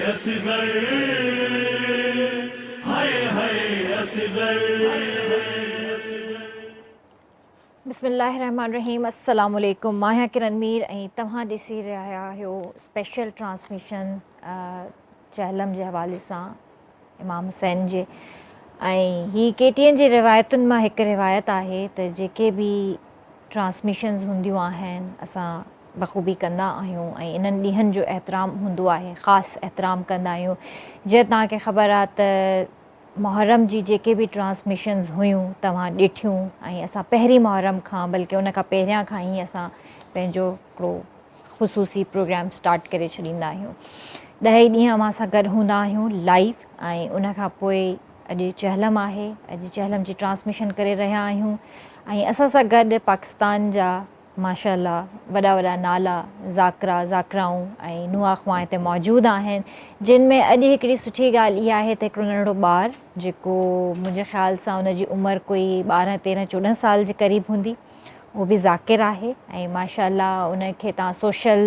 اصغر ہائے ہائے اصغر. بسم اللہ الرحمن الرحیم. السلام علیکم. मां आहियां किरण मीर ऐं तव्हां ॾिसी रहिया आहियो स्पेशल ट्रांसमिशन चहलम जे हवाले सां इमाम हुसैन जे. ऐं हीअ केटीअनि जी रिवायतुनि मां हिकु रिवायत आहे त जेके बि ट्रांसमिशन्स हूंदियूं आहिनि असां बख़ूबी कंदा आहियूं ऐं इन्हनि ॾींहंनि जो एतिराम हूंदो आहे, ख़ासि एतिराम कंदा आहियूं. जीअं तव्हांखे ख़बर आहे त मुहर्रम जी जेके बि ट्रांसमिशन्स हुयूं तव्हां ॾिठियूं ऐं असां पहिरीं मुहर्रम खां बल्कि उन खां पहिरियां खां ई असां पंहिंजो हिकिड़ो ख़ुसूसी प्रोग्राम स्टार्ट करे छॾींदा आहियूं. 10 ॾींहं अवां सां गॾु हूंदा आहियूं लाइव ऐं उन खां पोइ अॼु चहलम आहे. अॼु चहलम जी ट्रांसमिशन करे रहिया आहियूं ऐं असां सां गॾु पाकिस्तान जा माशाअल्लाह वॾा वॾा नाला ज़ाकिरा ज़ाकिराऊं ऐं नुंहुं अख़वां हिते मौजूदु आहिनि, जिन में अॼु हिकिड़ी सुठी ॻाल्हि इहा आहे त हिकिड़ो नंढड़ो ॿारु जेको मुंहिंजे ख़्याल सां उनजी उमिरि कोई 12, 13, 14 साल जे क़रीब हूंदी, उहो बि ज़ाकिर आहे ऐं माशाअल्लाह उनखे तव्हां सोशल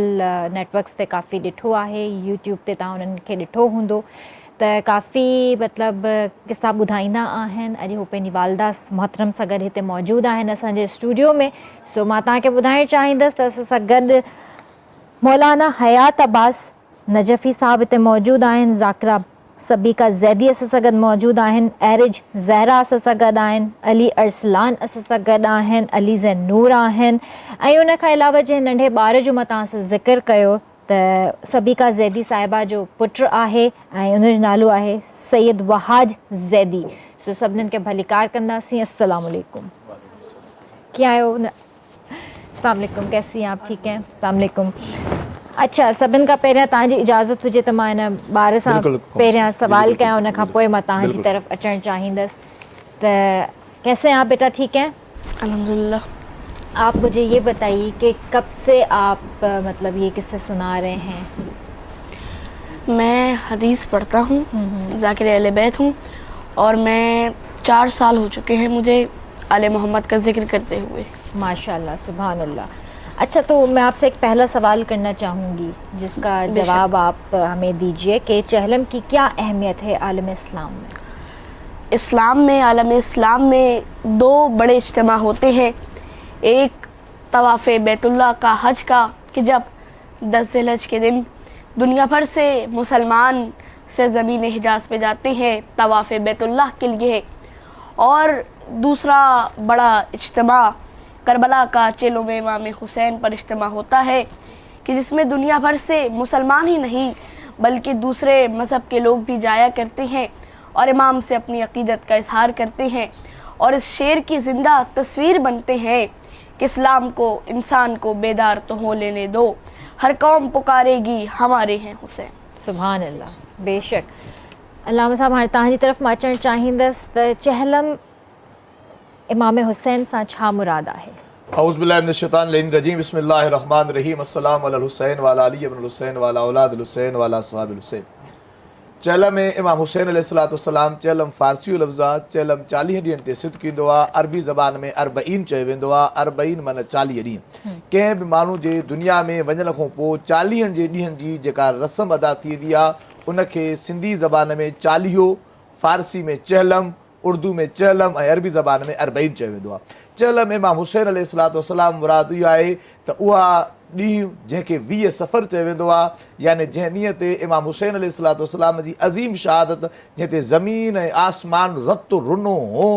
नेटवर्क्स ते काफ़ी ॾिठो आहे, यूट्यूब ते तव्हां उन्हनि खे ॾिठो हूंदो त काफ़ी मतिलबु किसा ॿुधाईंदा आहिनि. अॼु उहो पंहिंजी वालदा मोहतरम सां गॾु हिते मौजूदु आहिनि असांजे स्टूडियो में. सो मां तव्हांखे ॿुधाइणु चाहींदसि त असां सां गॾु मौलाना हयात अब्बास नजफ़ी साहिबु हिते मौजूदु आहिनि, ज़ाकिरा सबीका ज़ैदी असां सां गॾु मौजूदु आहिनि, एरिज ज़हरा असां सां गॾु आहिनि, अली अरसलान असां सां गॾु आहिनि, अली ज़ैन नूर आहिनि ऐं उन खां अलावा जंहिं नंढे ॿार जो मां तव्हां सां ज़िक्र कयो त सबीका ज़ैदी साहिबा जो पुटु आहे ऐं उनजो नालो आहे सैयद वहाज ज़ैदी. सो सभिनीनि खे भलीकार कंदासीं. अस्सलाम वालेकुम. कीअं आहियो? अस्सलाम वालेकुम. कैसी हैं आप? ठीक हैं? अस्सलाम वालेकुम. अच्छा, सभिनि खां पहिरियां तव्हांजी इजाज़त हुजे त मां हिन ॿार सां पहिरियां सवाल कयां, उन खां पोइ मां तव्हांजी तरफ़ अचणु चाहींदसि. त कैसे हैं आप बेटा? ठीक हैं अल्हम्दुलिल्लाह. आप मुझे ये बताइए कि कब से आप मतलब ये किस्से सुना रहे हैं? मैं हदीस पढ़ता हूँ, ज़ाकिर अहले बैत हूँ और मैं 4 साल हो चुके हैं मुझे आले मोहम्मद का जिक्र करते हुए. माशाल्लाह, सुभान अल्लाह. अच्छा, तो मैं आपसे एक पहला सवाल करना चाहूँगी जिसका जवाब आप हमें दीजिए कि चहलम की क्या अहमियत है आलम इस्लाम में? इस्लाम में, आलम इस्लाम में 2 बड़े इज्तिमा होते हैं. एक तवाफ़ बैतुल्लाह का हज का कि जब 10 ज़िलहज के दिन दुनिया भर से मुसलमान सरज़मीन हिजाज़ पे जाते हैं तवाफ़ बैतुल्लाह के लिए. और दूसरा बड़ा इज्तिमा करबला का चेलो में इमाम हुसैन पर इज्तिमा होता है कि जिसमें दुनिया भर से मुसलमान ही नहीं बल्कि दूसरे मज़हब के लोग भी जाया करते हैं और इमाम से अपनी अक़ीदत का इजहार करते हैं और इस शेर की ज़िंदा तस्वीर बनते हैं कि इस्लाम को, इंसान को बेदार तो हो लेने दो, हर कौम पुकारेगी हमारे हैं हुसैन. सुभान अल्लाह. बेशक. अल्लाह साहब, हाणे तव्हांजी तरफ़ मां अचणु चाहींदसि त चहलम इमाम हुसैन सां छा मुराद आहे? औज़ु बिल्लाहि मिनश शैतानिर रजीम. बिस्मिल्लाहिर रहमानिर रहीम. अस्सलामु अला हुसैन व अला अली इब्न हुसैन व अला औलाद हुसैन व अला असहाब हुसैन. चहलम में इमाम हुसैन अलैहिस्सलाम चहलम फ़ारसी लफ़्ज़ आहे. चहलम 40 ॾींहंनि ते सिद्ध कींदो आहे. अरबी ज़बान में 40 चयो वेंदो आहे. 40 माना 40 ॾींहं. कंहिं बि माण्हू जे दुनिया में वञण खां पोइ 40 जे ॾींहंनि जी जेका रस्म अदा थी वेंदी आहे उनखे सिंधी ज़बान में चालीहो, फ़ारसी में चहलम, उर्दू में चहलम ऐं अरबी ज़बान में 40 चयो वेंदो आहे. चहलम इमाम हुसैन अलैहिस्सलाम मुराद इहा आहे त उहा ॾींहुं जंहिंखे 20 सफ़र चयो वेंदो आहे, यानी जंहिं ॾींहं ते इमाम हुसैन अलैहिस्सलाम जी अज़ीम शहादत जंहिं ते ज़मीन ऐं आसमान रतो रुनो हो,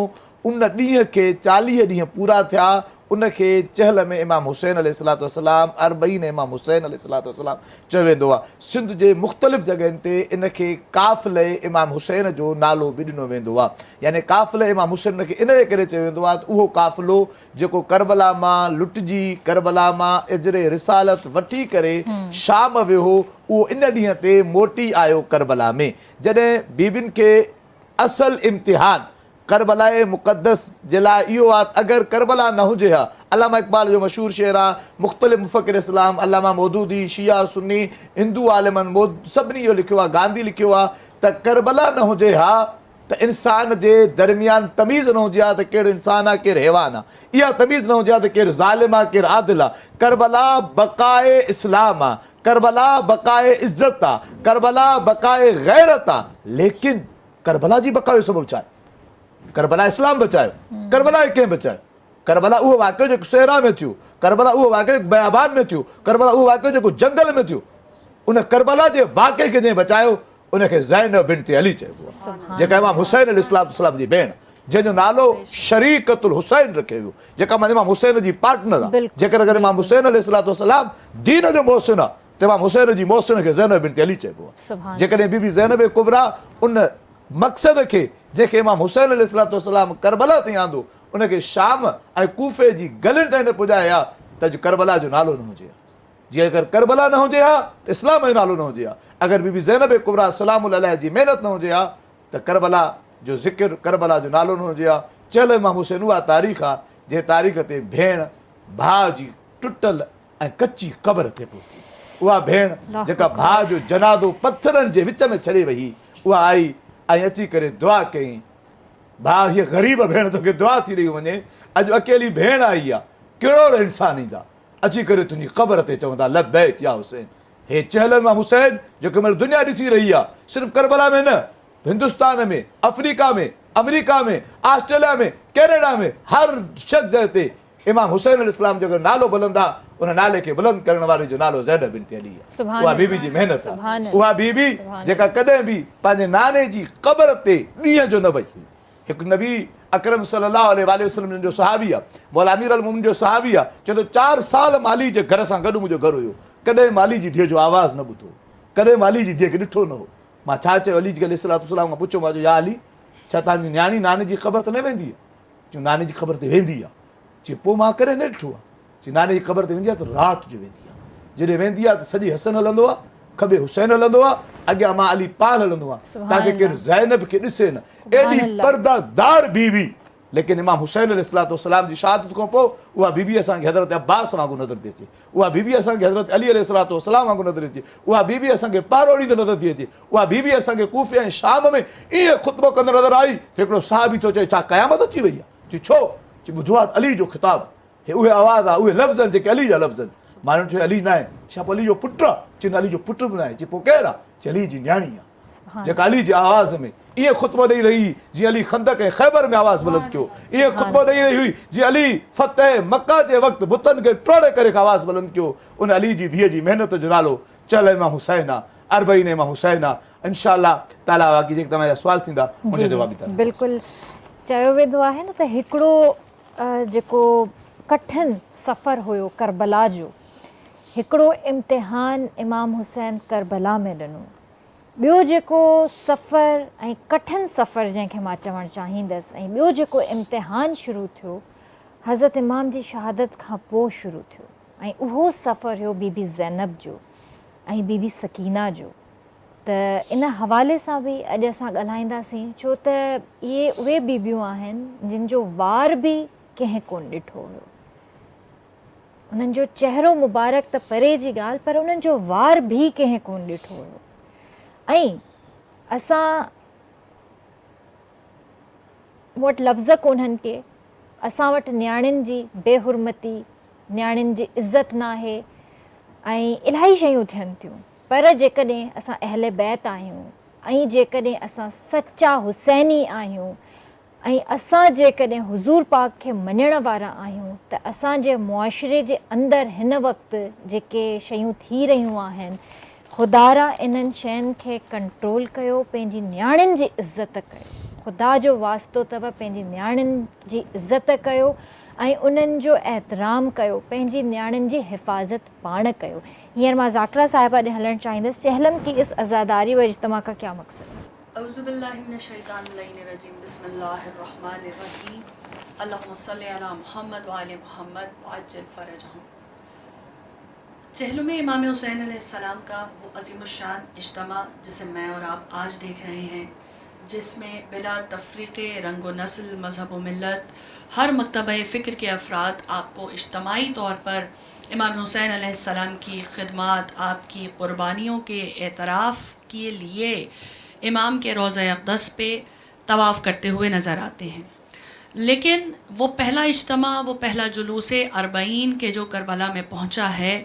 उन ॾींहं खे 40 ॾींहं पूरा थिया. उनखे चहल में इमाम हुसैन अलैहिस्सलाम 40 इमाम हुसैन अलैहिस्सलाम चयो वेंदो आहे. सिंध जे मुख़्तलिफ़ जॻहियुनि ते इनखे काफ़िले इमाम हुसैन जो नालो बि ॾिनो वेंदो आहे. यानी काफ़िले इमाम हुसैन खे इन करे चयो वेंदो आहे त उहो काफ़िलो जेको करबला मां लुटिजी, करबला मां इजरे रिसालत वठी करे शाम वियो हो, उहो इन ॾींहं ते मोटी आयो करबला में. जॾहिं बीबियुनि खे असल इम्तिहान करबलाए मुक़द्दस जे लाइ इहो आहे त अगरि करबला न हुजे हा, अलामा इक़बाल जो मशहूरु शेर आहे, मुख़्तलिफ़ मुफ़क्किर इस्लाम अलामा मौदूदी, शिया सुन्नी हिंदू आलिमनि सभिनी इहो लिखियो आहे, गांधी लिखियो आहे त करबला न हुजे हा त इंसान जे दरमियान तमीज़ न हुजे हा त कहिड़ो इंसान आहे केरु हैवान आहे, इहा तमीज़ न हुजे हा त केरु ज़ालिम आहे केरु आदिल आहे। करबला बक़ाए इस्लाम आहे, करबला बक़ाए इज़त आहे, करबला बक़ाए गैरत आहे। लेकिन करबला जी बक़ा जो सबबु छा आहे? करबला इस्लाम बचायो, करबला कंहिं बचायो? करबला उहो वाक़ियो जेको सहरा में थियो, करबला उहो वाक़ियो जेको बयाबान में थियो, करबला उहो वाक़ियो जेको जंगल में थियो। उन करबला जे वाक़े खे जंहिं बचायो उनखे ज़ैनब बिन्त अली चइबो आहे, जेका इमाम हुसैन अलैहिस्सलाम जी भेण, जंहिंजो नालो शरीकतुल हुसैन रखियो वियो, जेका माना इमाम हुसैन जी पार्टनर आहे। जेकर अगरि इमाम हुसैन अलैहिस्सलाम दीन जो मोहसिन आहे त इमाम हुसैन जी मोहसिन खे ज़ैनब बिन्त अली चइबो आहे। जेकॾहिं बीबी ज़ैनब कुबरा उन मक़सद खे जंहिंखे इमाम हुसैन अलैहिस्सलाम करबला ताईं आंदो उनखे शाम ऐं कूफे जी गलियुनि ताईं न पुॼाए हा त अॼु करबला जो नालो न हुजे हा। जीअं अगरि करबला न हुजे हा त इस्लाम जो नालो न हुजे हा। अगरि बीबी ज़ैनब कुबरा सलामुल अलैहा जी महिनत न हुजे हा त करबला जो ज़िक्र, करबला जो नालो न हुजे हा। चयल इमाम हुसैन उहा तारीख़ आहे जंहिं तारीख़ ते भेण भाउ जी टुटल ऐं कची क़बर ते पहुती। उहा भेण जेका भाउ जो जनाज़ो पथरनि जे विच में छॾे वई, उहा आई ऐं अची करे दुआ कयईं, भाउ हीअ ग़रीब भेण तोखे दुआ थी रही वञे, अॼु अकेली भेण आई आहे, कहिड़ो इंसान ईंदा अची करे तुंहिंजी क़बर ते चवंदा लब्बैक या हुसैन। हे चहल इमाम हुसैन जेको महिल दुनिया ॾिसी रही आहे, सिर्फ़ु करबला में न, हिंदुस्तान में, अफ्रीका में, अमेरिका में, ऑस्ट्रेलिया में, कैनेडा में, हर जॻह ते इमाम हुसैन अलैहिस्सलाम जो अगरि नालो बुलंद आहे उन नाले खे बुलंद करण वारी जो नालो ज़ैनब बिन्त अली आहे। उहा बीबी जी महिनत आहे, उहा बीबी जेका कॾहिं बि पंहिंजे नाने जी क़बर ते ॾींहं जो न वई हुई। हिकु नबी अकरम सल्लल्लाहु अलैहि वसल्लम जो सहाबी आहे, मौला अमीर अल मोमिनीन जो सहाबी आहे, चवंदो 4 साल माली जे घर सां गॾु मुंहिंजो घरु हुयो, कॾहिं माली जी धीअ जो आवाज़ु न ॿुधो, कॾहिं माली जी धीअ खे ॾिठो न हो। मां छा चयो अली अलैहिस्सलाम खां पुछो, मां चयो या अली छा तव्हांजी न्याणी नाने जी ख़बर त न वेंदी आहे? चयो नाने जी ख़बर ते वेंदी आहे। चई पोइ मां कॾहिं न ॾिठो आहे। चई नाने जी ख़बर ते वेंदी आहे त राति जो वेंदी आहे, जॾहिं वेंदी आहे त सॼी हसन हलंदो आहे, खॿे हुसैन हलंदो आहे, अॻियां मां अली पाण हलंदो आहे ताकी केरु ज़ैनब खे ॾिसे न। एॾी पर्दादार बीवी, लेकिन इमाम हुसैन अलैहिस्सलाम जी शहादत खां पोइ उहा बीबी असांखे हज़रत अब्बास वांगुरु नज़र थी अचे, उहा बीबी असांखे हज़रत अली अलैहिस्सलाम वांगुरु नज़र अचे, उहा बीबी असांखे पारोड़ी ते नज़र थी अचे, उहा बीबी असांखे कूफे ऐं शाम में ईअं ख़ुतबो कंदड़ नज़र आई। हिकिड़ो साहबी थो चए छा क़यामत अची वई आहे? चई छो? चई ॿुधो आहे अली जो ख़िताबु, हे उहे आवाज़ आहे, उहे लफ़्ज़ आहिनि जेके अली जा लफ़्ज़ आहिनि। माण्हुनि चयो अली न आहे, छा पोइ अली जो पुटु आहे? चई अली जो पुटु बि न आहे। चई पोइ केरु आहे? चई अली जी न्याणी आहे, जेका अली जी आवाज़ में ईअं ख़ुतबो ॾेई रही, जीअं अली खंदक ऐं ख़ैबर में आवाज़ बुलंद कयो, ईअं ख़ुतबो ॾेई रही हुई जीअं अली फतेह मक्का जे वक़्तु बुतनि खे टोड़े करे आवाज़ बुलंद कयो। उन अली जी धीअ जी महिनत जो नालो चल इमाम हुसैन आहे, अरबईन इमाम हुसैन आहे। इंशाअल्लाह ताला बाक़ी जेके तव्हांजा सुवाल थींदा उनजा जवाब बि तव्हां बिल्कुलु चयो वेंदो आहे न त हिकिड़ो जेको कठिन सफ़र हुयो करबला जो, हिकिड़ो इम्तिहान इमाम हुसैन करबला में ॾिनो। ॿियो जेको सफ़र ऐं कठिन सफ़र जंहिंखे मां चवणु चाहींदसि, ऐं ॿियो जेको इम्तिहान शुरू थियो हज़रत इमाम जी शहादत खां पोइ शुरू थियो, ऐं उहो सफ़र हुयो बीबी ज़ैनब जो ऐं बीबी सकीना जो। त इन हवाले सां बि अॼु असां ॻाल्हाईंदासीं, छो त इहे उहे बीबियूं आहिनि जिन जो वार बि कंहिं कोन ॾिठो हुयो। उन्हनि जो चहिरो मुबारक त परे जी ॻाल्हि, पर उन्हनि जो वार बि कंहिं कोन ॾिठो हुयो। ऐं असां वटि लफ़्ज़ कोन्हनि के, असां वटि न्याणियुनि जी बेहुरमती, न्याणियुनि जी इज़त न आहे ऐं इलाही शयूं थियनि थियूं। पर जेकॾहिं असां अहले बैत आहियूं ऐं जेकॾहिं असां सचा हुसैनी आहियूं ऐं असां जेकॾहिं हुज़ूर पाक खे मञण वारा आहियूं, त असांजे मुआशिरे जे अंदरि हिन वक़्तु जेके शयूं थी रहियूं आहिनि, ख़ुदारा इन्हनि शयुनि खे कंट्रोल कयो, पंहिंजी न्याणियुनि जी इज़त कयो। ख़ुदा जो वास्तो अथव, पंहिंजी न्याणियुनि जी इज़त कयो ऐं उन्हनि जो एतिराम कयो, पंहिंजी न्याणियुनि जी हिफ़ाज़त पाण कयो। हींअर मां ज़ाकिरा साहिबा ॾे हलणु चाहींदसि। चहलम की इस आज़ादारी व इज्तिमा का क्या मक़सद है? औज़ुबिल्लाहि मिनश्शैतानिर्रजीम, बिस्मिल्लाहिर्रहमानिर्रहीम, अल्लाहुम्मा सल्लि अला मुहम्मद व आले मुहम्मद व अज्जिल फरजहुम। चहलम इमाम हुसैन अलैहिस्सलाम का वो अज़ीमुश्शान इज्तिमा जिसे मैं और आप आज देख रहे हैं, जिसमें बिला तफ़रीक़े रंग व नस्ल, मज़हब व मिल्लत, हर मकतबा फ़िक्र के अफराद आपको इज्तिमाई तौर पर इमाम हुसैन अलैहिस्सलाम की खिदमत, आपकी क़ुरबानियों के एतराफ़ के लिए इमाम के रोज़ा अक़दस पे طواف کرتے ہوئے نظر آتے ہیں. لیکن وہ پہلا اجتماع، وہ پہلا جلوس اربعین کہ جو کربلا میں پہنچا ہے،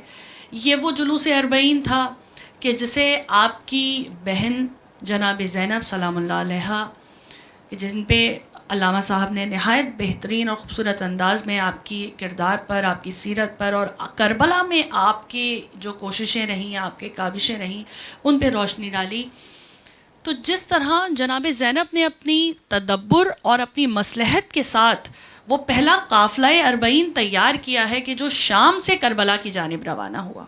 یہ وہ جلوس اربعین تھا کہ جسے آپ کی بہن جناب زینب سلام اللہ علیہا، جن پہ علامہ صاحب نے نہایت بہترین اور خوبصورت انداز میں آپ کی کردار پر، آپ کی سیرت پر اور کربلا میں آپ کی جو کوششیں رہیں، آپ کے کاوشیں رہیں، ان پہ روشنی ڈالی. تو جس طرح جناب زینب نے اپنی تدبر اور اپنی مصلحت کے ساتھ وہ پہلا قافلہ اربعین تیار کیا ہے کہ جو شام سے کربلا کی جانب روانہ ہوا،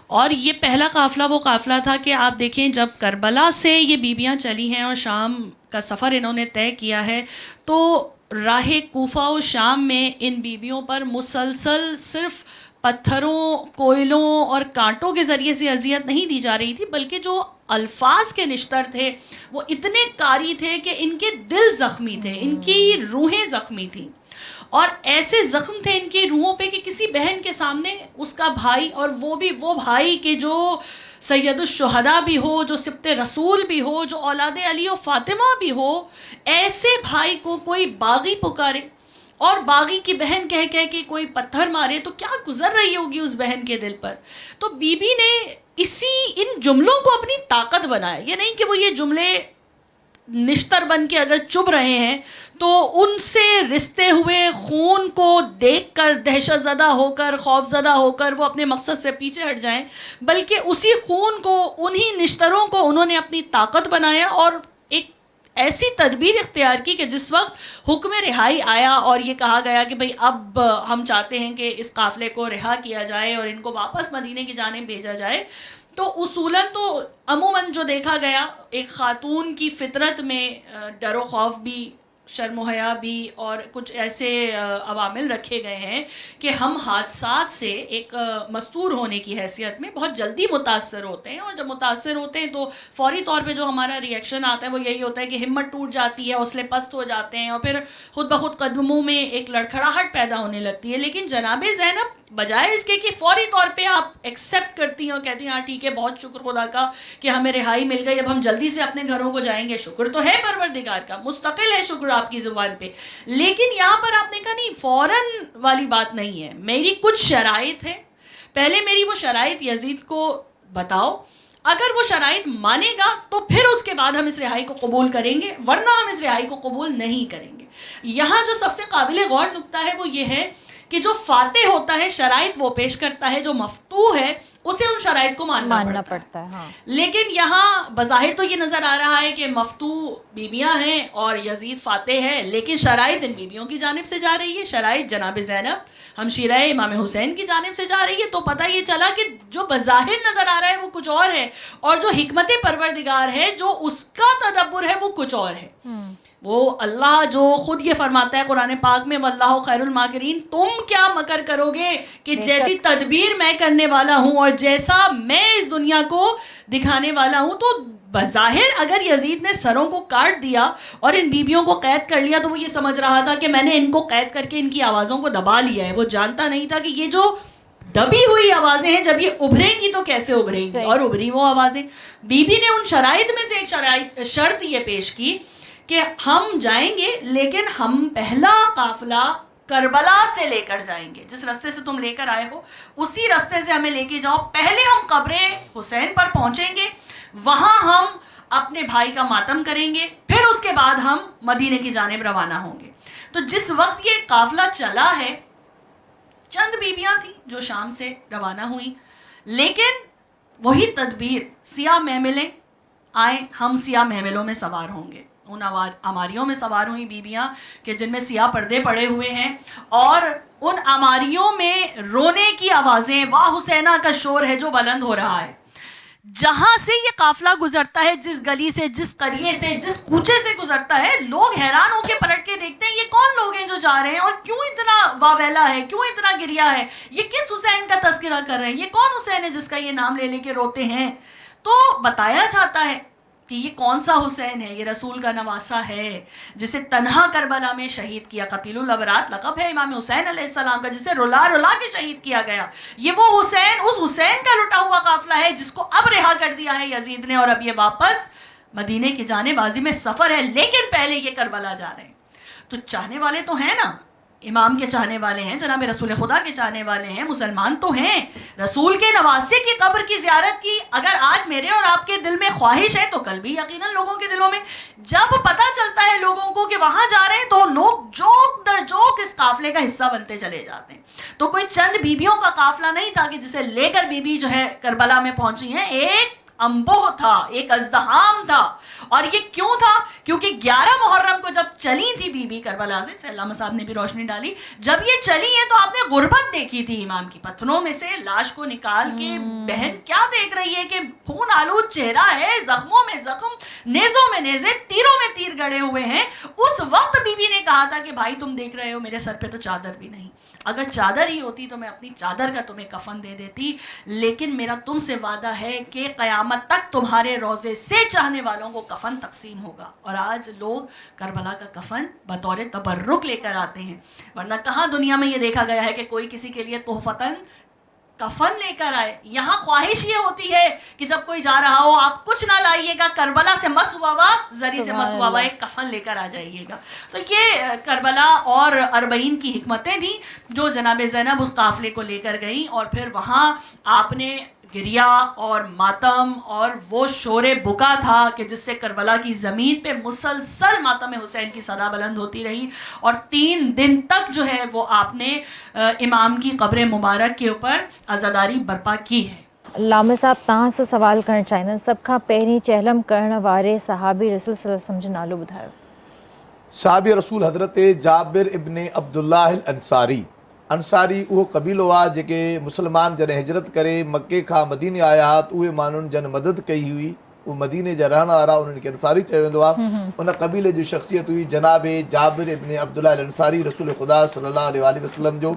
اور یہ پہلا قافلہ وہ قافلہ تھا کہ آپ دیکھیں جب کربلا سے یہ بیبیاں چلی ہیں اور شام کا سفر انہوں نے طے کیا ہے، تو راہ کوفہ و شام میں ان بیبیوں پر مسلسل صرف پتھروں، کوئلوں اور کانٹوں کے ذریعے سے اذیت نہیں دی جا رہی تھی، بلکہ جو الفاظ کے نشتر تھے وہ اتنے کاری تھے کہ ان کے دل زخمی تھے، ان کی روحیں زخمی تھیں، اور ایسے زخم تھے ان کی روحوں پہ کہ کسی بہن کے سامنے اس کا بھائی، اور وہ بھی وہ بھائی کہ جو سید الشہداء بھی ہو، جو سبط رسول بھی ہو، جو اولاد علی و فاطمہ بھی ہو، ایسے بھائی کو کوئی باغی پکارے اور باغی کی بہن کہہ کہ کوئی پتھر مارے، تو کیا گزر رہی ہوگی اس بہن کے دل پر. تو بی بی نے ان جملوں کو اپنی طاقت بنایا. یہ نہیں کہ وہ یہ جملے نشتر بن کے اگر چبھ رہے ہیں تو ان سے رستے ہوئے خون کو دیکھ کر دہشت زدہ ہو کر، خوف زدہ ہو کر وہ اپنے مقصد سے پیچھے ہٹ جائیں، بلکہ اسی خون کو، انہی نشتروں کو انہوں نے اپنی طاقت بنایا اور ایک ایسی تدبیر اختیار کی کہ جس وقت حکم رہائی آیا اور یہ کہا گیا کہ بھئی اب ہم چاہتے ہیں کہ اس قافلے کو رہا کیا جائے اور ان کو واپس مدینے کی جانب بھیجا جائے، تو اصولاً تو عموماً جو دیکھا گیا ایک خاتون کی فطرت میں ڈر و خوف بھی، شرم و حیا بھی، اور کچھ ایسے عوامل رکھے گئے ہیں کہ ہم حادثات سے ایک مستور ہونے کی حیثیت میں بہت جلدی متاثر ہوتے ہیں، اور جب متاثر ہوتے ہیں تو فوری طور پہ جو ہمارا ریئیکشن آتا ہے وہ یہی ہوتا ہے کہ ہمت ٹوٹ جاتی ہے، حوصلے پست ہو جاتے ہیں، اور پھر خود بخود قدموں میں ایک لڑکھڑاہٹ پیدا ہونے لگتی ہے. لیکن جناب زینب بجائے اس کے کہ فوری طور پہ آپ ایکسیپٹ کرتی ہیں اور کہتی ہیں ہاں ٹھیک ہے، بہت شکر خدا کا کہ ہمیں رہائی مل گئی، اب ہم جلدی سے اپنے گھروں کو جائیں گے، شکر تو ہے پروردگار کا، مستقل ہے شکر آپ کی زبان پہ، لیکن یہاں پر آپ نے کہا نہیں، فوراً والی بات نہیں ہے، میری کچھ شرائط ہیں، پہلے میری وہ شرائط یزید کو بتاؤ، اگر وہ شرائط مانے گا تو پھر اس کے بعد ہم اس رہائی کو قبول کریں گے، ورنہ ہم اس رہائی کو قبول نہیں کریں گے. یہاں جو سب سے قابل غور نکتہ ہے وہ یہ ہے کہ جو فاتح ہوتا ہے شرائط وہ پیش کرتا ہے، جو مفتوح ہے اسے ان شرائط کو ماننا پڑتا ہے. ہاں. لیکن یہاں بظاہر تو یہ نظر آ رہا ہے کہ مفتوح بیویاں ہیں اور یزید فاتح ہے، لیکن شرائط ان بیویوں کی جانب سے جا رہی ہے، شرائط جناب زینب ہمشیرہ امام حسین کی جانب سے جا رہی ہے. تو پتہ یہ چلا کہ جو بظاہر نظر آ رہا ہے وہ کچھ اور ہے، اور جو حکمت پروردگار ہے، جو اس کا تدبر ہے، وہ کچھ اور ہے. وہ اللہ جو خود یہ فرماتا ہے قرآن پاک میں واللہ خیر الماکرین، تم کیا مکر کرو گے کہ جیسی تدبیر میں کرنے والا ہوں اور جیسا میں اس دنیا کو دکھانے والا ہوں. تو بظاہر اگر یزید نے سروں کو کاٹ دیا اور ان بیبیوں کو قید کر لیا تو وہ یہ سمجھ رہا تھا کہ میں نے ان کو قید کر کے ان کی آوازوں کو دبا لیا ہے. وہ جانتا نہیں تھا کہ یہ جو دبی ہوئی آوازیں ہیں جب یہ ابھریں گی تو کیسے ابھریں گی، اور ابھری وہ آوازیں. بی بی نے ان شرائط میں سے ایک شرط یہ پیش کی کہ ہم جائیں گے لیکن ہم پہلا قافلہ کربلا سے لے کر جائیں گے، جس رستے سے تم لے کر آئے ہو اسی رستے سے ہمیں لے کے جاؤ. پہلے ہم قبر حسین پر پہنچیں گے، وہاں ہم اپنے بھائی کا ماتم کریں گے، پھر اس کے بعد ہم مدینے کی جانب روانہ ہوں گے. تو جس وقت یہ قافلہ چلا ہے، چند بیویاں تھیں جو شام سے روانہ ہوئیں، لیکن وہی تدبیر، سیاہ محملیں آئیں، ہم سیاہ محملوں میں سوار ہوں گے. ان عماریوں میں سوار ہوئی بیویاں کہ جن میں سیاہ پردے پڑے ہوئے ہیں، اور ان عماریوں میں رونے کی آوازیں، واہ حسینہ کا شور ہے جو بلند ہو رہا ہے. جہاں سے یہ قافلہ گزرتا ہے، جس گلی سے، جس قریے سے، جس کوچے سے گزرتا ہے، لوگ حیران ہو کے پلٹ کے دیکھتے ہیں یہ کون لوگ ہیں جو جا رہے ہیں، اور کیوں اتنا واویلا ہے، کیوں اتنا گریا ہے، یہ کس حسین کا تذکرہ کر رہے ہیں، یہ کون حسین ہے جس کا یہ نام لے لے کے روتے ہیں. تو بتایا جاتا ہے کہ یہ کون سا حسین ہے، یہ رسول کا نواسا ہے جسے تنہا کربلا میں شہید کیا. قتیل الابرات لقب ہے امام حسین علیہ السلام کا، جسے رلا رلا کے شہید کیا گیا. یہ وہ حسین، اس حسین کا لٹا ہوا قافلہ ہے جس کو اب رہا کر دیا ہے یزید نے، اور اب یہ واپس مدینے کی جانب عازم سفر ہے، لیکن پہلے یہ کربلا جا رہے ہیں. تو چاہنے والے تو ہیں نا، امام کے چاہنے والے ہیں، جناب رسول خدا کے چاہنے والے ہیں، مسلمان تو ہیں. رسول کے نواسے کی قبر کی زیارت کی اگر آج میرے اور آپ کے دل میں خواہش ہے تو کل بھی یقیناً لوگوں کے دلوں میں. جب پتہ چلتا ہے لوگوں کو کہ وہاں جا رہے ہیں تو لوگ جوک در جوک اس قافلے کا حصہ بنتے چلے جاتے ہیں. تو کوئی چند بیبیوں کا قافلہ نہیں تھا کہ جسے لے کر بی بی جو ہے کربلا میں پہنچی ہیں. ایک انبوہ تھا، ایک ازدحام تھا. اور یہ کیوں تھا؟ کیونکہ 11 محرم کو جب چلی تھی بی بی کربلا سے، علامہ صاحب نے بھی روشنی ڈالی، جب یہ چلی ہیں تو آپ نے غربت دیکھی تھی امام کی. پتھروں میں سے لاش کو نکال کے بہن کیا دیکھ رہی ہے کہ خون آلود چہرہ ہے، زخموں میں زخم، نیزوں میں نیزے، تیروں میں تیر گڑے ہوئے ہیں. اس وقت بی بی نے کہا تھا کہ بھائی تم دیکھ رہے ہو میرے سر پہ تو چادر بھی نہیں، اگر چادر ہی ہوتی تو میں اپنی چادر کا تمہیں کفن دے دیتی، لیکن میرا تم سے وعدہ ہے کہ قیامت تک تمہارے روضے سے چاہنے والوں کو کفن تقسیم ہوگا. اور آج لوگ کربلا کا کفن بطور تبرک لے کر آتے ہیں، ورنہ کہاں دنیا میں یہ دیکھا گیا ہے کہ کوئی کسی کے لیے تحفتاً کفن لے کر آئے. یہاں خواہش یہ ہوتی ہے کہ جب کوئی جا رہا ہو آپ کچھ نہ لائیے گا، کربلا سے مس ہوا ہوا، زری سے مس ہوا ہوا ایک کفن لے کر آ جائیے گا. تو یہ کربلا اور 40 کی حکمتیں تھیں جو جناب زینب اس قافلے کو لے کر گئیں. اور پھر وہاں آپ نے گریا اور ماتم اور وہ شور بکا تھا کہ جس سے کربلا کی زمین پہ مسلسل ماتم حسین کی صدا بلند ہوتی رہی. اور 3 دن تک جو ہے وہ آپ نے امام کی قبر مبارک کے اوپر عزاداری برپا کی ہے. लामे साहब तव्हां सां सवाल करणु चाहींदमि, सभ खां पहिरीं चहलम करण वारे सहाबी रसूल सल्लल्लाहु अलैहि वसल्लम जो नालो ॿुधायो. साहबी रसूल हज़रत जाबिर इब्न अब्दुल्लाह अल अंसारी. अंसारी उहो क़बीलो आहे जेके मुस्लमान जॾहिं हिजरत करे मके खां मदीने आया हुआ त उहे माण्हुनि जन मदद कई हुई, उहे मदीने जा रहण वारा, उन्हनि खे अंसारी चयो वेंदो आहे. उन क़बीले जी शख़्सियत हुई जनाब जाबिर इब्न अब्दुल्लाह अल अंसारी. रसूल ख़ुदा सल्लल्लाहु अलैहि वसल्लम जो